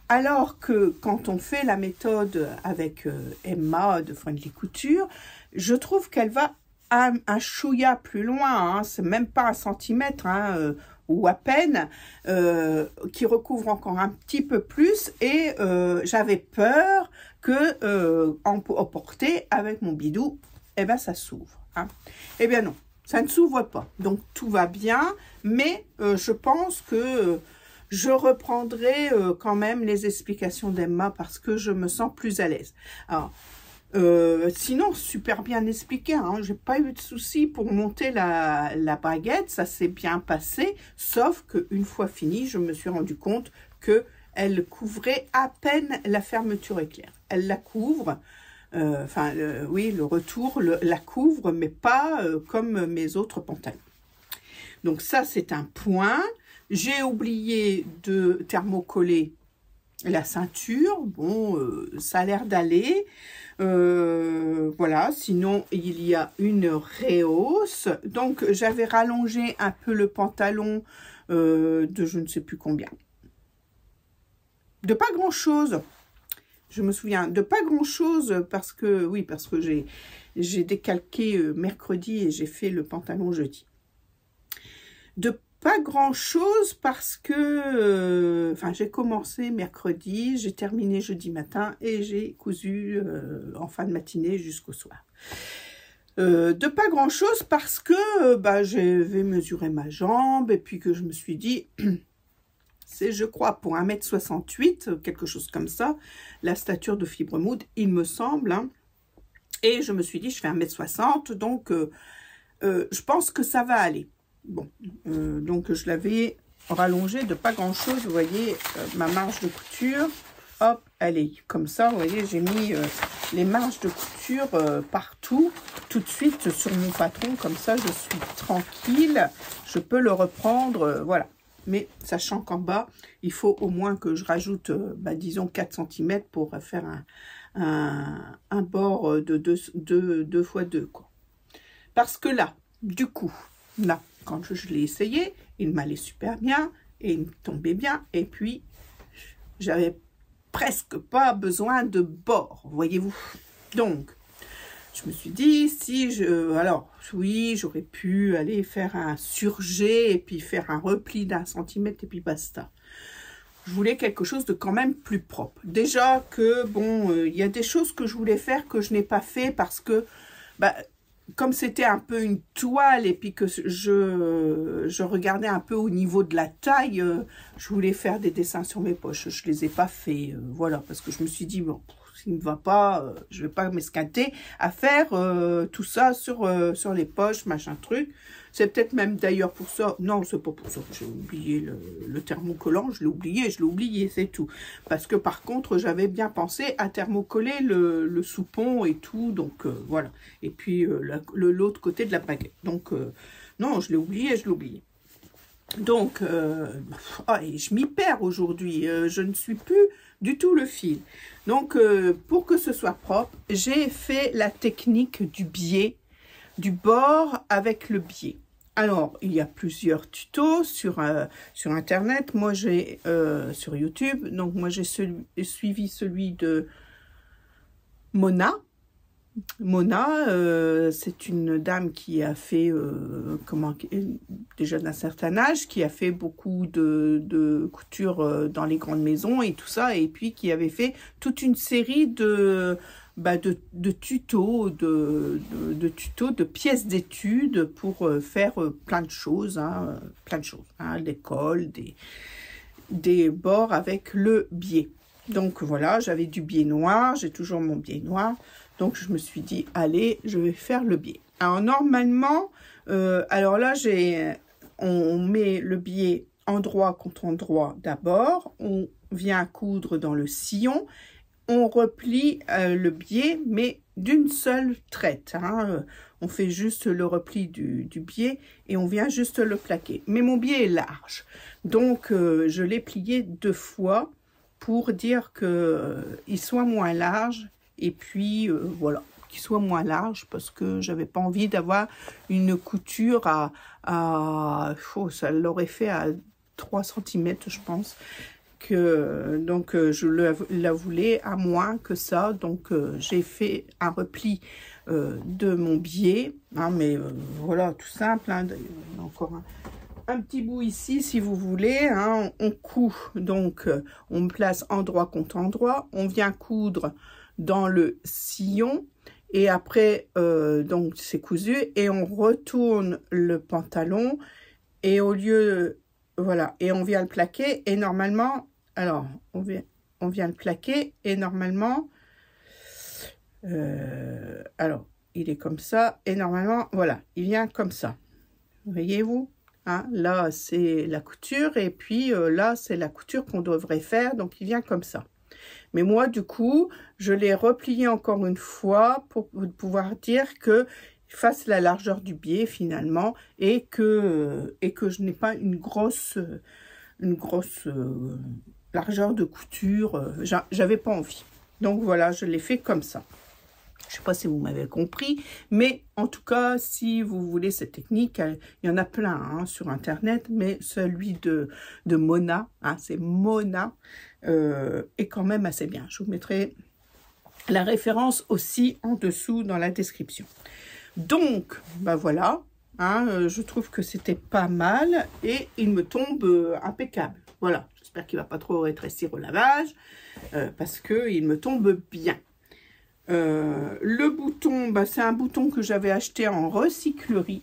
[SPEAKER 1] Alors que quand on fait la méthode avec Emma de Friendly Couture, je trouve qu'elle va un chouïa plus loin, hein, c'est même pas un centimètre, hein, ou à peine, qui recouvre encore un petit peu plus, et j'avais peur que en porter avec mon bidou, eh ben ça s'ouvre. Hein. Eh bien non, ça ne s'ouvre pas. Donc tout va bien, mais je pense que je reprendrai quand même les explications d'Emma parce que je me sens plus à l'aise. Alors, sinon, super bien expliqué, hein. J'ai pas eu de soucis pour monter la baguette, ça s'est bien passé, sauf qu'une fois fini, je me suis rendu compte que elle couvrait à peine la fermeture éclair. Elle la couvre, oui, le retour la couvre, mais pas comme mes autres pantalons. Donc ça, c'est un point. J'ai oublié de thermocoller la ceinture. Bon, ça a l'air d'aller. Voilà, sinon il y a une rehausse. Donc j'avais rallongé un peu le pantalon de je ne sais plus combien. De pas grand chose. Je me souviens de pas grand chose parce que oui, parce que j'ai décalqué mercredi et j'ai fait le pantalon jeudi. De pas grand chose parce que j'ai commencé mercredi, j'ai terminé jeudi matin et j'ai cousu en fin de matinée jusqu'au soir. De pas grand chose parce que j'avais mesuré ma jambe et puis que je me suis dit c'est, je crois, pour 1,68 m, quelque chose comme ça, la stature de Fibre Mood, il me semble. Hein. Et je me suis dit, je fais 1,60 m, donc je pense que ça va aller. Bon, donc je l'avais rallongé de pas grand-chose. Vous voyez, ma marge de couture, hop, elle est comme ça. Vous voyez, j'ai mis les marges de couture partout, tout de suite sur mon patron. Comme ça, je suis tranquille. Je peux le reprendre, voilà. Mais sachant qu'en bas, il faut au moins que je rajoute, disons, 4 cm pour faire un bord de 2 x 2, quoi. Parce que là, du coup, là, quand je l'ai essayé, il m'allait super bien et il me tombait bien. Et puis, j'avais presque pas besoin de bord, voyez-vous. Donc, je me suis dit, alors, oui, j'aurais pu aller faire un surjet et puis faire un repli d'1 centimètre et puis basta. Je voulais quelque chose de quand même plus propre. Déjà que, bon, il y a des choses que je voulais faire que je n'ai pas fait parce que, comme c'était un peu une toile et puis que je regardais un peu au niveau de la taille, je voulais faire des dessins sur mes poches. Je les ai pas fait, voilà, parce que je me suis dit, bon, s'il ne va pas, je vais pas m'esquinter à faire tout ça sur les poches, machin truc. C'est peut-être même d'ailleurs pour ça, non, c'est pas pour ça que j'ai oublié le thermocollant, je l'ai oublié, c'est tout. Parce que par contre, j'avais bien pensé à thermocoller le soupon et tout, donc voilà. Et puis l'autre côté de la baguette. Donc, non, je l'ai oublié. Donc, et je m'y perds aujourd'hui, je ne suis plus du tout le fil. Donc, pour que ce soit propre, j'ai fait la technique du biais, du bord avec le biais. Alors, il y a plusieurs tutos sur Internet. Moi, j'ai sur YouTube. Donc, moi, j'ai suivi celui de Mona. Mona, c'est une dame qui a fait, déjà d'un certain âge, qui a fait beaucoup de couture dans les grandes maisons et tout ça. Et puis, qui avait fait toute une série de tutos, de pièces d'études pour faire plein de choses, hein, des cols, des bords avec le biais. Donc voilà, j'avais du biais noir, j'ai toujours mon biais noir, donc je me suis dit, allez, je vais faire le biais. Alors normalement, alors là, on met le biais endroit contre endroit d'abord, on vient coudre dans le sillon, on replie le biais, mais d'une seule traite. Hein. On fait juste le repli du biais et on vient juste le plaquer. Mais mon biais est large, donc je l'ai plié 2 fois pour dire qu'il soit moins large. Et puis, voilà, qu'il soit moins large parce que j'avais pas envie d'avoir une couture ça l'aurait fait à 3 cm, je pense. Donc je la voulais à moins que ça, donc j'ai fait un repli de mon biais, hein, mais voilà, tout simple, hein, encore un petit bout ici, si vous voulez, hein, on coud, donc on place endroit contre endroit, on vient coudre dans le sillon, et après, donc c'est cousu, et on retourne le pantalon, et au lieu, voilà, et on vient le plaquer, et normalement, alors, on vient le plaquer, et normalement, alors, il est comme ça, et normalement, voilà, il vient comme ça. Voyez-vous, hein, là, c'est la couture, et puis là, c'est la couture qu'on devrait faire, donc il vient comme ça. Mais moi, du coup, je l'ai replié encore une fois pour pouvoir dire que fasse la largeur du biais, finalement, et que je n'ai pas une grosse largeur de couture. J'avais pas envie. Donc voilà, je l'ai fait comme ça. Je ne sais pas si vous m'avez compris, mais en tout cas, si vous voulez cette technique, il y en a plein hein, sur Internet, mais celui de Mona, hein, c'est Mona, est quand même assez bien. Je vous mettrai la référence aussi en dessous dans la description. Donc, ben voilà, hein, je trouve que c'était pas mal et il me tombe impeccable. Voilà, j'espère qu'il ne va pas trop rétrécir au lavage parce qu'il me tombe bien. Le bouton, bah, c'est un bouton que j'avais acheté en recyclerie.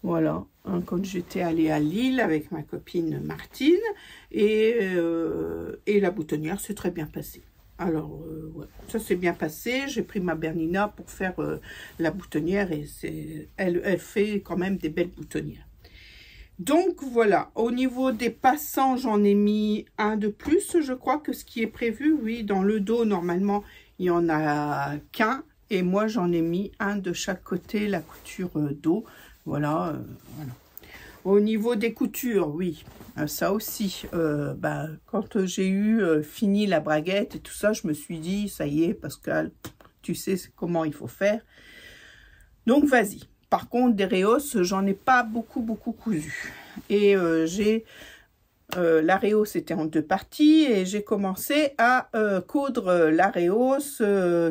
[SPEAKER 1] Voilà, hein, quand j'étais allée à Lille avec ma copine Martine. Et la boutonnière s'est très bien passée. Alors, ouais, ça s'est bien passé. J'ai pris ma Bernina pour faire la boutonnière. Et elle fait quand même des belles boutonnières. Donc, voilà. Au niveau des passants, j'en ai mis un de plus. Je crois que ce qui est prévu, oui, dans le dos, normalement, il n'y en a qu'un. Et moi, j'en ai mis un de chaque côté, la couture dos. Voilà, voilà. Au niveau des coutures, oui, ça aussi. Bah, quand j'ai eu fini la braguette et tout ça, je me suis dit, ça y est, Pascal, tu sais comment il faut faire. Donc, vas-y. Par contre, des rehausses, j'en ai pas beaucoup cousu. Et j'ai... la rehausse était en deux parties et j'ai commencé à coudre la rehausse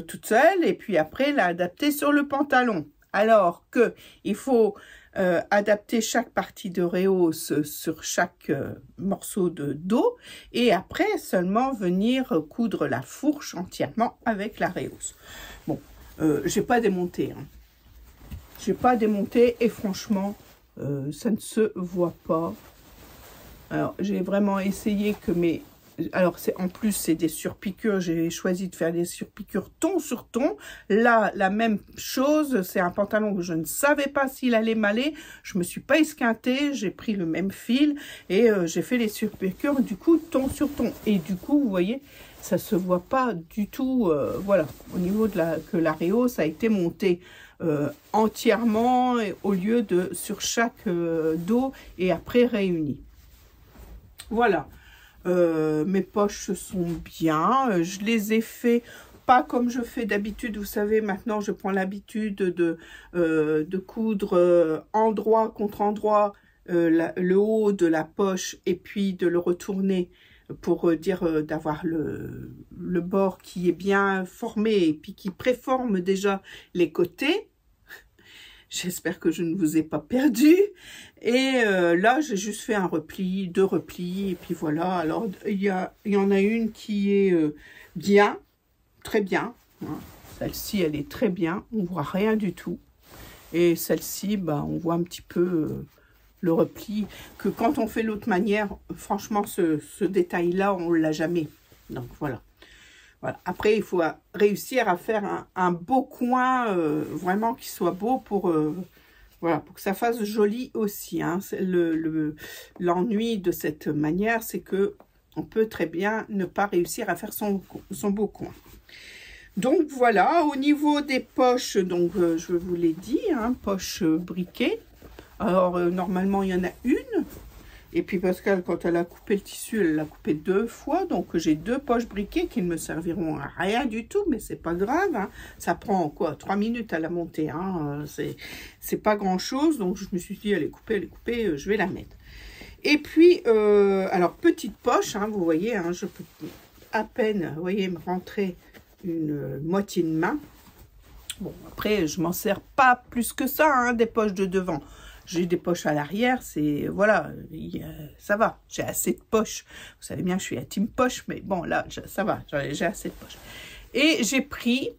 [SPEAKER 1] toute seule et puis après l'adapter sur le pantalon. Alors que il faut adapter chaque partie de rehausse sur chaque morceau de dos et après seulement venir coudre la fourche entièrement avec la rehausse. Bon, j'ai pas démonté. Hein. J'ai pas démonté et franchement, ça ne se voit pas. Alors, j'ai vraiment essayé que mes... Alors, en plus, c'est des surpiqûres. J'ai choisi de faire des surpiqûres ton sur ton. Là, la même chose. C'est un pantalon que je ne savais pas s'il allait m'aller. Je me suis pas esquintée. J'ai pris le même fil et j'ai fait les surpiqûres, du coup, ton sur ton. Et du coup, vous voyez, ça se voit pas du tout. Voilà, au niveau de que la rehausse a été montée entièrement au lieu de sur chaque dos et après réunie. Voilà, mes poches sont bien, je les ai fait pas comme je fais d'habitude, vous savez, maintenant je prends l'habitude de coudre endroit contre endroit le haut de la poche et puis de le retourner pour dire d'avoir le bord qui est bien formé et puis qui préforme déjà les côtés. J'espère que je ne vous ai pas perdu. Et là, j'ai juste fait un repli, deux replis. Et puis voilà. Alors, il y en a une qui est bien, très bien. Hein. Celle-ci, elle est très bien. On ne voit rien du tout. Et celle-ci, bah, on voit un petit peu le repli. Que quand on fait l'autre manière, franchement, ce détail-là, on ne l'a jamais. Donc, voilà. Voilà. Après, il faut réussir à faire un beau coin, vraiment qui soit beau pour, voilà, pour que ça fasse joli aussi. Hein. L'ennui de cette manière, c'est que on peut très bien ne pas réussir à faire son beau coin. Donc voilà, au niveau des poches, donc je vous l'ai dit, hein, poche briquet. Alors normalement, il y en a une. Et puis Pascal, quand elle a coupé le tissu, elle l'a coupé 2 fois. Donc j'ai 2 poches briquet qui ne me serviront à rien du tout. Mais c'est pas grave. Hein. Ça prend quoi 3 minutes à la monter. Hein. C'est pas grand chose. Donc je me suis dit, elle est coupée, je vais la mettre. Et puis, alors petite poche, hein, vous voyez, hein, je peux à peine, vous voyez, me rentrer une moitié de main. Bon, après, je m'en sers pas plus que ça, hein, des poches de devant. j'ai des poches à l'arrière, c'est, voilà, ça va, j'ai assez de poches. Vous savez bien que je suis à team poche, mais bon, là, ça va, j'ai assez de poches. Et j'ai pris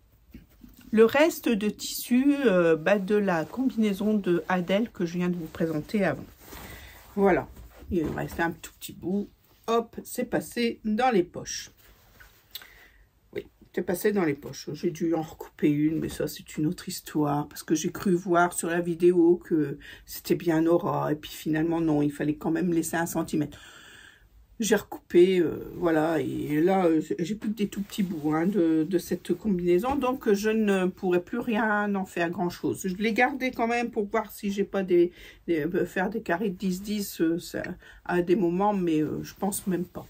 [SPEAKER 1] le reste de tissu de la combinaison de Adèle que je viens de vous présenter avant. Voilà, il me reste un tout petit bout. Hop, c'est passé dans les poches. Oui, c'est passé dans les poches. J'ai dû en recouper une, mais ça, c'est une autre histoire. Parce que j'ai cru voir sur la vidéo que c'était bien Aura. Et puis finalement, non, il fallait quand même laisser 1 centimètre. J'ai recoupé, voilà. Et là, j'ai plus que des tout petits bouts hein, de cette combinaison. Donc, je ne pourrai plus rien en faire grand-chose. Je l'ai gardé quand même pour voir si j'ai pas faire des carrés de 10-10 à des moments. Mais je pense même pas.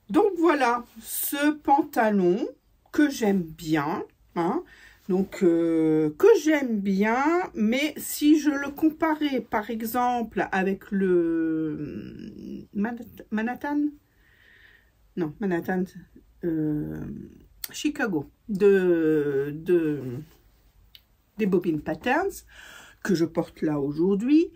[SPEAKER 1] Donc voilà, ce pantalon que j'aime bien, hein, donc que j'aime bien, mais si je le comparais par exemple avec le Manhattan, non, Manhattan, Chicago, des Bobbin Patterns, que je porte là aujourd'hui.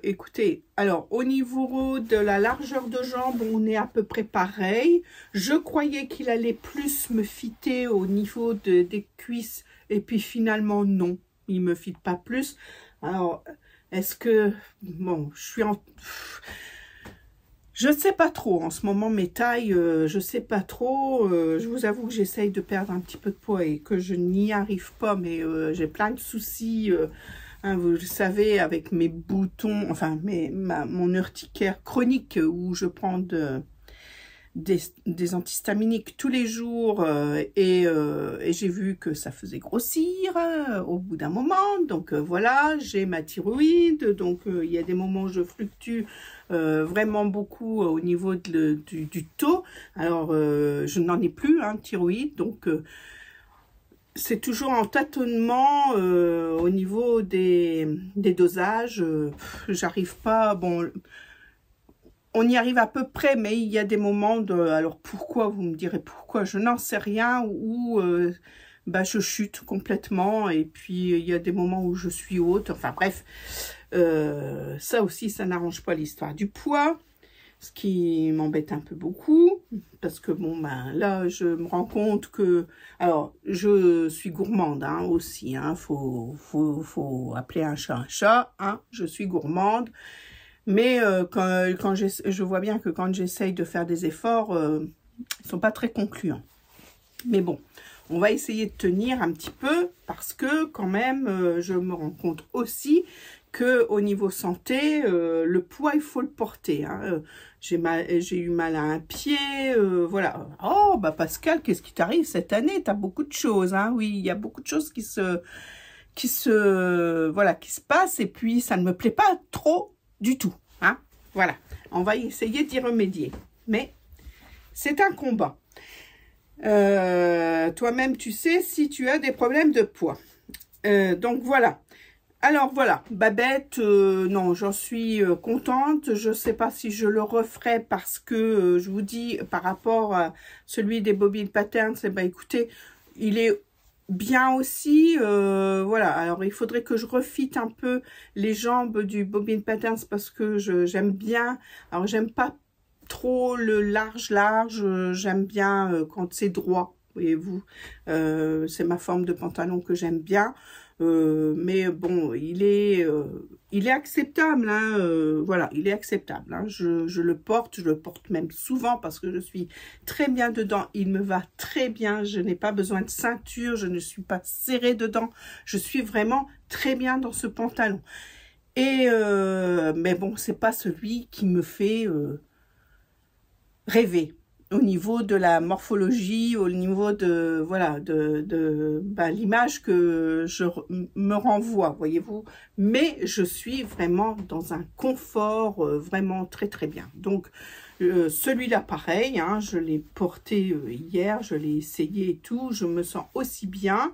[SPEAKER 1] Écoutez, alors au niveau de la largeur de jambe, on est à peu près pareil. Je croyais qu'il allait plus me fitter au niveau des cuisses et puis finalement non, il me fitte pas plus. Alors, est-ce que, bon, je ne sais pas trop, en ce moment, mes tailles, je ne sais pas trop. Je vous avoue que j'essaye de perdre un petit peu de poids et que je n'y arrive pas, mais j'ai plein de soucis. Hein, vous le savez, avec mes boutons, enfin, mon urticaire chronique où je prends des antihistaminiques tous les jours et j'ai vu que ça faisait grossir au bout d'un moment. Donc voilà, j'ai ma thyroïde, donc il y a des moments où je fluctue vraiment beaucoup au niveau du taux. Alors je n'en ai plus hein, thyroïde, donc c'est toujours en tâtonnement au niveau des dosages. J'arrive pas, bon, on y arrive à peu près, mais il y a des moments de... Alors pourquoi, vous me direz pourquoi, je n'en sais rien, où je chute complètement, et puis il y a des moments où je suis haute, enfin bref, ça aussi, ça n'arrange pas l'histoire du poids, ce qui m'embête un peu beaucoup, parce que bon, là, je me rends compte que... Alors, je suis gourmande hein, aussi, hein, faut appeler un chat, hein, je suis gourmande. Mais quand je vois bien que quand j'essaye de faire des efforts, ils ne sont pas très concluants. Mais bon, on va essayer de tenir un petit peu parce que quand même, je me rends compte aussi qu'au niveau santé, le poids, il faut le porter. Hein. J'ai eu mal à un pied, voilà. Oh, bah Pascal, qu'est-ce qui t'arrive cette année? Tu as beaucoup de choses. Hein. Oui, il y a beaucoup de choses qui se passent et puis ça ne me plaît pas trop du tout, hein, voilà, on va essayer d'y remédier, mais c'est un combat. Toi-même, tu sais si tu as des problèmes de poids. Donc voilà. Alors voilà, Babette, non, j'en suis contente. Je ne sais pas si je le referai parce que je vous dis par rapport à celui des Bobbin Patterns, eh ben, écoutez, il est bien aussi, voilà, alors il faudrait que je refite un peu les jambes du Bobbin Patterns parce que j'aime bien, alors j'aime pas trop le large, j'aime bien quand c'est droit, voyez-vous, c'est ma forme de pantalon que j'aime bien, mais bon, il est acceptable, hein, voilà, il est acceptable, hein, je le porte même souvent parce que je suis très bien dedans, il me va très bien, je n'ai pas besoin de ceinture, je ne suis pas serrée dedans, je suis vraiment très bien dans ce pantalon. Et mais bon, c'est pas celui qui me fait rêver au niveau de la morphologie, au niveau de voilà l'image que je me renvoie, voyez-vous. Mais je suis vraiment dans un confort vraiment très très bien. Donc celui-là pareil, hein, je l'ai porté hier, je l'ai essayé et tout, je me sens aussi bien.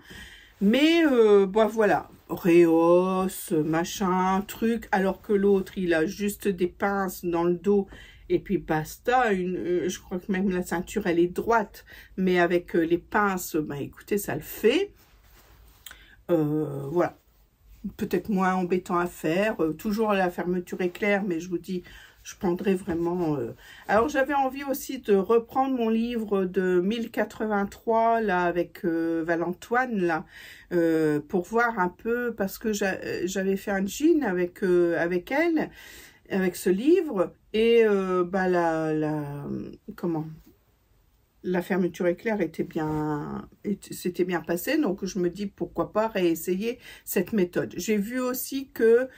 [SPEAKER 1] Mais voilà, rehausse, machin, truc, alors que l'autre il a juste des pinces dans le dos. Et puis basta, je crois que même la ceinture, elle est droite. Mais avec les pinces, écoutez, ça le fait. Voilà. peut-être moins embêtant à faire. Toujours la fermeture éclair, mais je vous dis, je prendrai vraiment... Alors, j'avais envie aussi de reprendre mon livre de 1083, là, avec Val-Antoine, là, pour voir un peu, parce que j'avais fait un jean avec elle, avec ce livre, et bah, comment... La fermeture éclair s'était bien passée, donc je me dis pourquoi pas réessayer cette méthode. J'ai vu aussi que,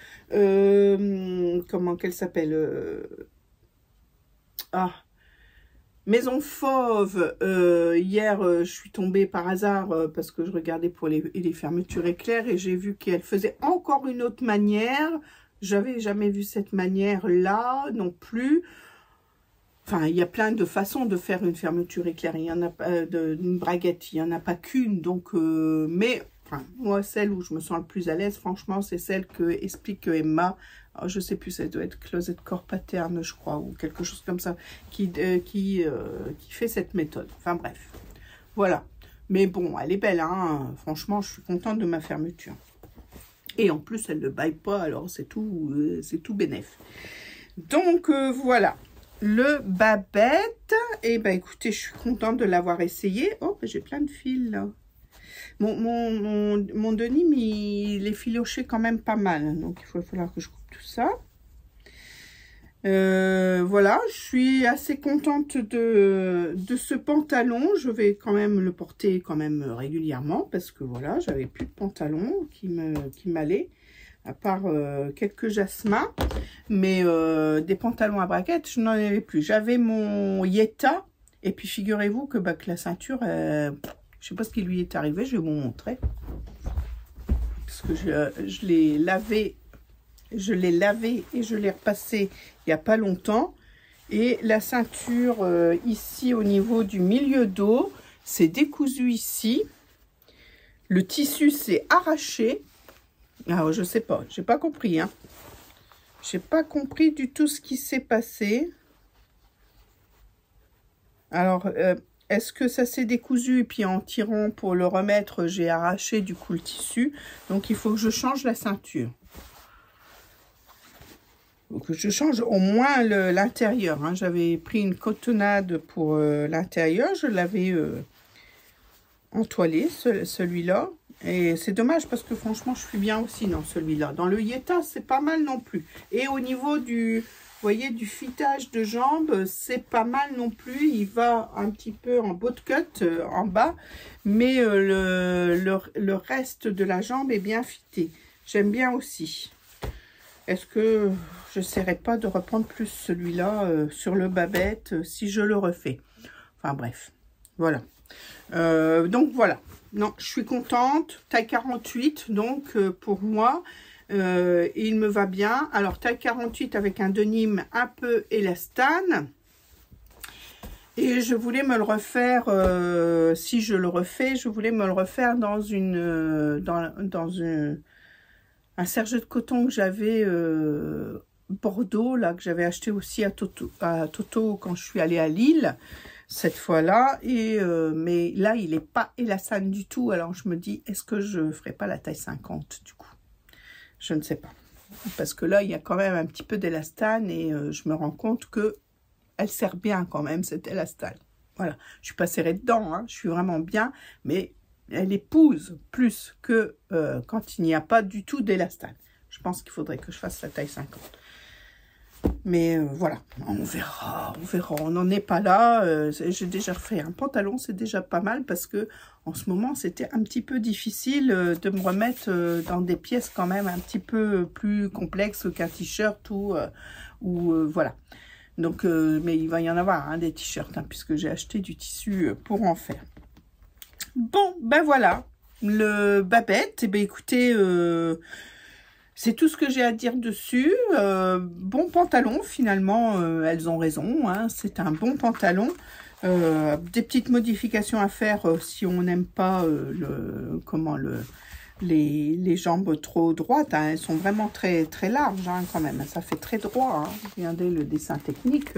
[SPEAKER 1] comment qu'elle s'appelle, Maison Fauve, hier je suis tombée par hasard parce que je regardais pour les fermetures éclair et j'ai vu qu'elle faisait encore une autre manière. J'avais jamais vu cette manière-là non plus. Enfin, il y a plein de façons de faire une fermeture éclair. Il y en a pas une braguette, il n'y en a pas qu'une. Donc, mais enfin, moi, celle où je me sens le plus à l'aise, franchement, c'est celle que explique Emma. Alors, je sais plus, ça doit être Closet Core Pattern, je crois, ou quelque chose comme ça, qui fait cette méthode. Enfin bref, voilà. Mais bon, elle est belle, hein. Franchement, je suis contente de ma fermeture. Et en plus, elle ne baille pas, alors c'est tout bénef. Donc voilà. Le Babette, et ben écoutez, je suis contente de l'avoir essayé. Oh, ben, j'ai plein de fils là. Mon denim, il est filoché quand même pas mal. Donc il va falloir que je coupe tout ça. Voilà, je suis assez contente de ce pantalon. Je vais quand même le porter quand même régulièrement. Parce que voilà, j'avais plus de pantalon qui m'allait. À part quelques jasmins, mais des pantalons à braquettes, je n'en avais plus. J'avais mon Yeta, et puis figurez-vous que la ceinture, je ne sais pas ce qui lui est arrivé, je vais vous montrer. Parce que je l'ai lavé et je l'ai repassé il n'y a pas longtemps. Et la ceinture ici au niveau du milieu dos, c'est décousu ici. Le tissu s'est arraché. Alors, je sais pas, j'ai pas compris, hein. J'ai pas compris du tout ce qui s'est passé. Alors, est-ce que ça s'est décousu et puis en tirant pour le remettre, j'ai arraché du coup le tissu. Donc, il faut que je change la ceinture. Il faut que je change au moins l'intérieur, hein. J'avais pris une cotonnade pour l'intérieur, je l'avais entoilé, celui-là. Et c'est dommage parce que franchement, je suis bien aussi dans celui-là. Dans le Yeta, c'est pas mal non plus. Et au niveau du, vous voyez, du fitage de jambes, c'est pas mal non plus. Il va un petit peu en bootcut en bas, mais le reste de la jambe est bien fité. J'aime bien aussi. Est-ce que je n'essaierai pas de reprendre plus celui-là sur le Babette si je le refais? Enfin bref, voilà. Donc voilà. Non, je suis contente. Taille 48, donc pour moi, il me va bien. Alors, taille 48 avec un denim un peu élastane. Et je voulais me le refaire, si je le refais, je voulais me le refaire dans un serge de coton que j'avais Bordeaux, là, que j'avais acheté aussi à Toto quand je suis allée à Lille. Cette fois-là, mais là, il n'est pas élastane du tout. Alors, je me dis, est-ce que je ne ferai pas la taille 50 du coup? Je ne sais pas. Parce que là, il y a quand même un petit peu d'élastane et je me rends compte qu'elle sert bien quand même, cette élastane. Voilà, je ne suis pas serrée dedans, hein, je suis vraiment bien, mais elle épouse plus que quand il n'y a pas du tout d'élastane. Je pense qu'il faudrait que je fasse la taille 50. Mais voilà, on verra, on n'en est pas là. J'ai déjà fait un pantalon, c'est déjà pas mal parce que en ce moment, c'était un petit peu difficile de me remettre dans des pièces quand même un petit peu plus complexes qu'un t-shirt ou voilà. Donc, mais il va y en avoir hein, des t-shirts, hein, puisque j'ai acheté du tissu pour en faire. Bon, ben voilà, le Babette, eh ben écoutez... c'est tout ce que j'ai à dire dessus. Bon pantalon, finalement, elles ont raison. Hein, c'est un bon pantalon. Des petites modifications à faire si on n'aime pas les jambes trop droites. Hein, elles sont vraiment très, très larges hein, quand même. Ça fait très droit. Hein. Regardez le dessin technique.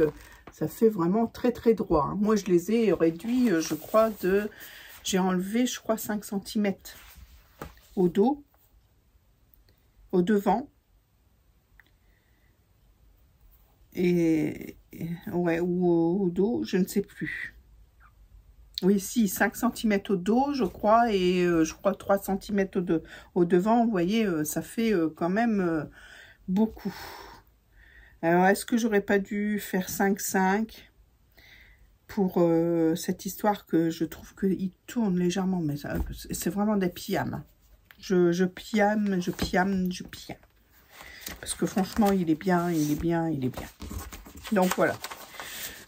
[SPEAKER 1] Ça fait vraiment très, très droit. Hein. Moi, je les ai réduits, je crois, j'ai enlevé, je crois, 5 cm au dos. au devant. Ouais, ou au dos, je ne sais plus. Oui, si, 5 cm au dos, je crois, et je crois 3 cm au devant. Vous voyez, ça fait quand même beaucoup. Alors, est-ce que j'aurais pas dû faire 5,5 pour cette histoire que je trouve qu'il tourne légèrement, mais c'est vraiment des piames. Je piame. Parce que franchement, il est bien. Donc voilà.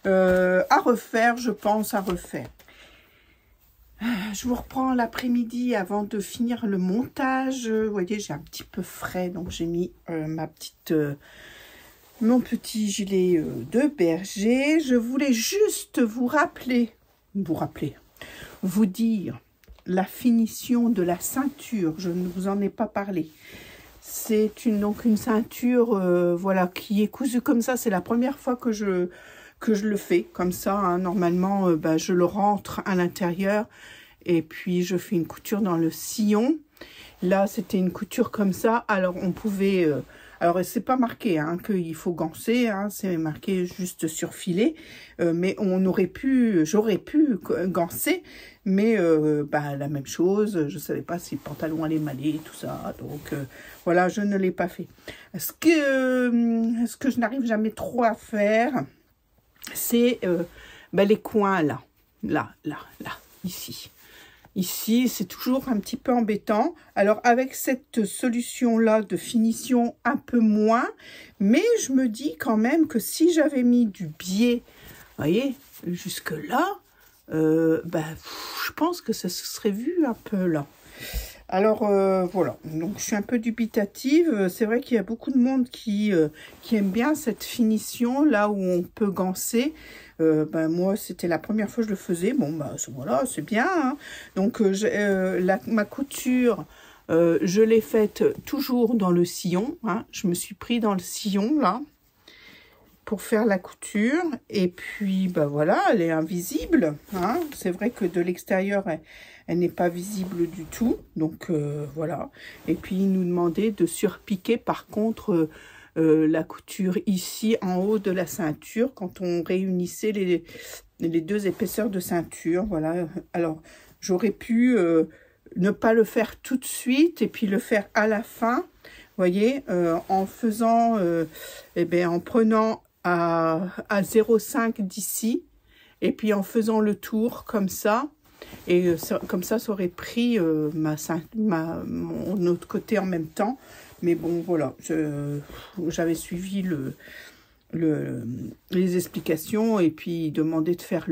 [SPEAKER 1] À refaire, je pense, à refaire. Je vous reprends l'après-midi avant de finir le montage. Vous voyez, j'ai un petit peu frais, donc j'ai mis mon petit gilet de berger. Je voulais juste vous dire la finition de la ceinture. Je ne vous en ai pas parlé. C'est donc une ceinture voilà, qui est cousue comme ça. C'est la première fois que je le fais comme ça. Hein. Normalement, je le rentre à l'intérieur et puis je fais une couture dans le sillon. Là, c'était une couture comme ça. Alors, on pouvait... alors, c'est pas marqué hein, qu'il faut ganser. Hein, c'est marqué juste sur filet. Mais j'aurais pu ganser. Mais la même chose. Je savais pas si le pantalon allait m'aller, tout ça. Donc, voilà, je ne l'ai pas fait. Ce que je n'arrive jamais trop à faire, c'est les coins là, ici. Ici, c'est toujours un petit peu embêtant. Alors, avec cette solution-là de finition, un peu moins. Mais je me dis quand même que si j'avais mis du biais, vous voyez, jusque-là, je pense que ça se serait vu un peu là. Alors, voilà. Donc, je suis un peu dubitative. C'est vrai qu'il y a beaucoup de monde qui aime bien cette finition, là où on peut ganser. Moi, c'était la première fois que je le faisais. Bon, voilà, c'est bien. Hein. Donc, ma couture, je l'ai faite toujours dans le sillon. Hein. Je me suis pris dans le sillon, là, pour faire la couture. Et puis, voilà, elle est invisible. Hein. C'est vrai que de l'extérieur, elle n'est pas visible du tout. Donc, voilà. Et puis, il nous demandait de surpiquer, par contre... la couture ici en haut de la ceinture quand on réunissait les deux épaisseurs de ceinture. Voilà. Alors, j'aurais pu ne pas le faire tout de suite et puis le faire à la fin. Vous voyez, en faisant, en prenant à 0,5 d'ici et puis en faisant le tour comme ça. Et comme ça aurait pris mon autre côté en même temps. Mais bon, voilà, j'avais suivi les explications et puis demandé de faire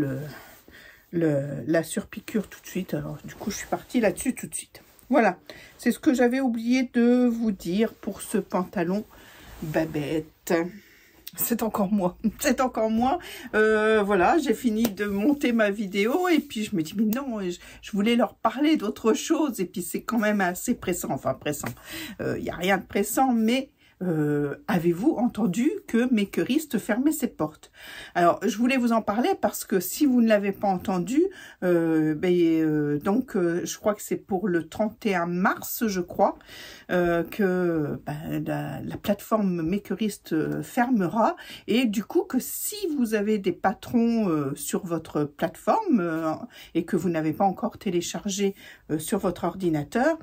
[SPEAKER 1] la surpiqûre tout de suite. Alors, du coup, je suis partie là-dessus tout de suite. Voilà, c'est ce que j'avais oublié de vous dire pour ce pantalon Babette. C'est encore moi, voilà, j'ai fini de monter ma vidéo et puis je me dis, mais non, je voulais leur parler d'autre chose. Et puis c'est quand même assez pressant, enfin pressant, il n'y a rien de pressant, mais avez-vous entendu que Makerist fermait ses portes? Alors, je voulais vous en parler parce que si vous ne l'avez pas entendu, je crois que c'est pour le 31 mars, je crois, que la plateforme Makerist fermera. Et du coup, que si vous avez des patrons sur votre plateforme et que vous n'avez pas encore téléchargé sur votre ordinateur,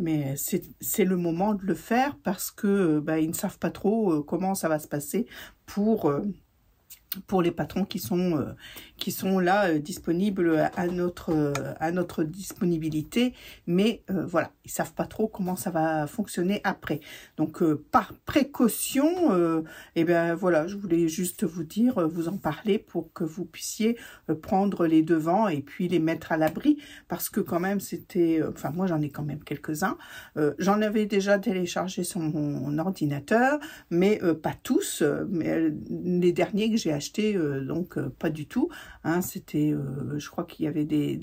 [SPEAKER 1] mais c'est le moment de le faire parce que ils ne savent pas trop comment ça va se passer pour les patrons qui sont là disponibles à notre disponibilité, mais voilà, ils savent pas trop comment ça va fonctionner après. Donc par précaution, voilà, je voulais juste vous en parler pour que vous puissiez prendre les devants et puis les mettre à l'abri, parce que quand même c'était, moi j'en ai quand même quelques-uns. J'en avais déjà téléchargé sur mon ordinateur, mais pas tous, mais les derniers que j'ai acheté, pas du tout. Hein, c'était, je crois qu'il y avait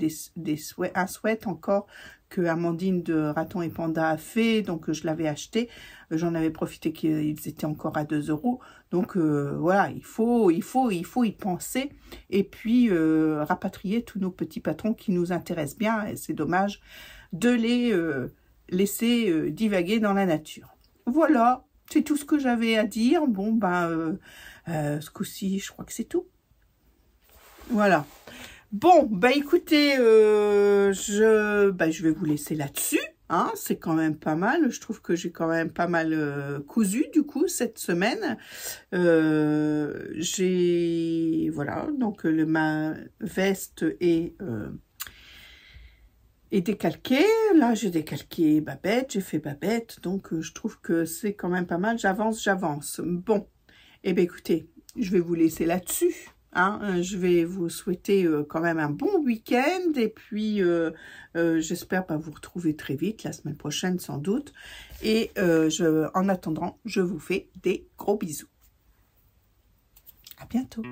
[SPEAKER 1] un sweat encore que Amandine de Raton et Panda a fait, donc je l'avais acheté. J'en avais profité qu'ils étaient encore à 2 €. Donc voilà, il faut y penser et puis rapatrier tous nos petits patrons qui nous intéressent bien. Et c'est dommage de les laisser divaguer dans la nature. Voilà, c'est tout ce que j'avais à dire. Bon, ben, ce coup-ci, je crois que c'est tout. Voilà. Bon, bah écoutez, je vais vous laisser là-dessus. Hein, c'est quand même pas mal. Je trouve que j'ai quand même pas mal cousu du coup cette semaine. Voilà, donc ma veste est décalquée. Là, j'ai décalqué Babette, j'ai fait Babette. Donc, je trouve que c'est quand même pas mal. J'avance. Bon, eh bien écoutez, je vais vous laisser là-dessus. Hein, je vais vous souhaiter quand même un bon week-end et puis j'espère vous retrouver très vite, la semaine prochaine sans doute. Et en attendant, je vous fais des gros bisous. À bientôt.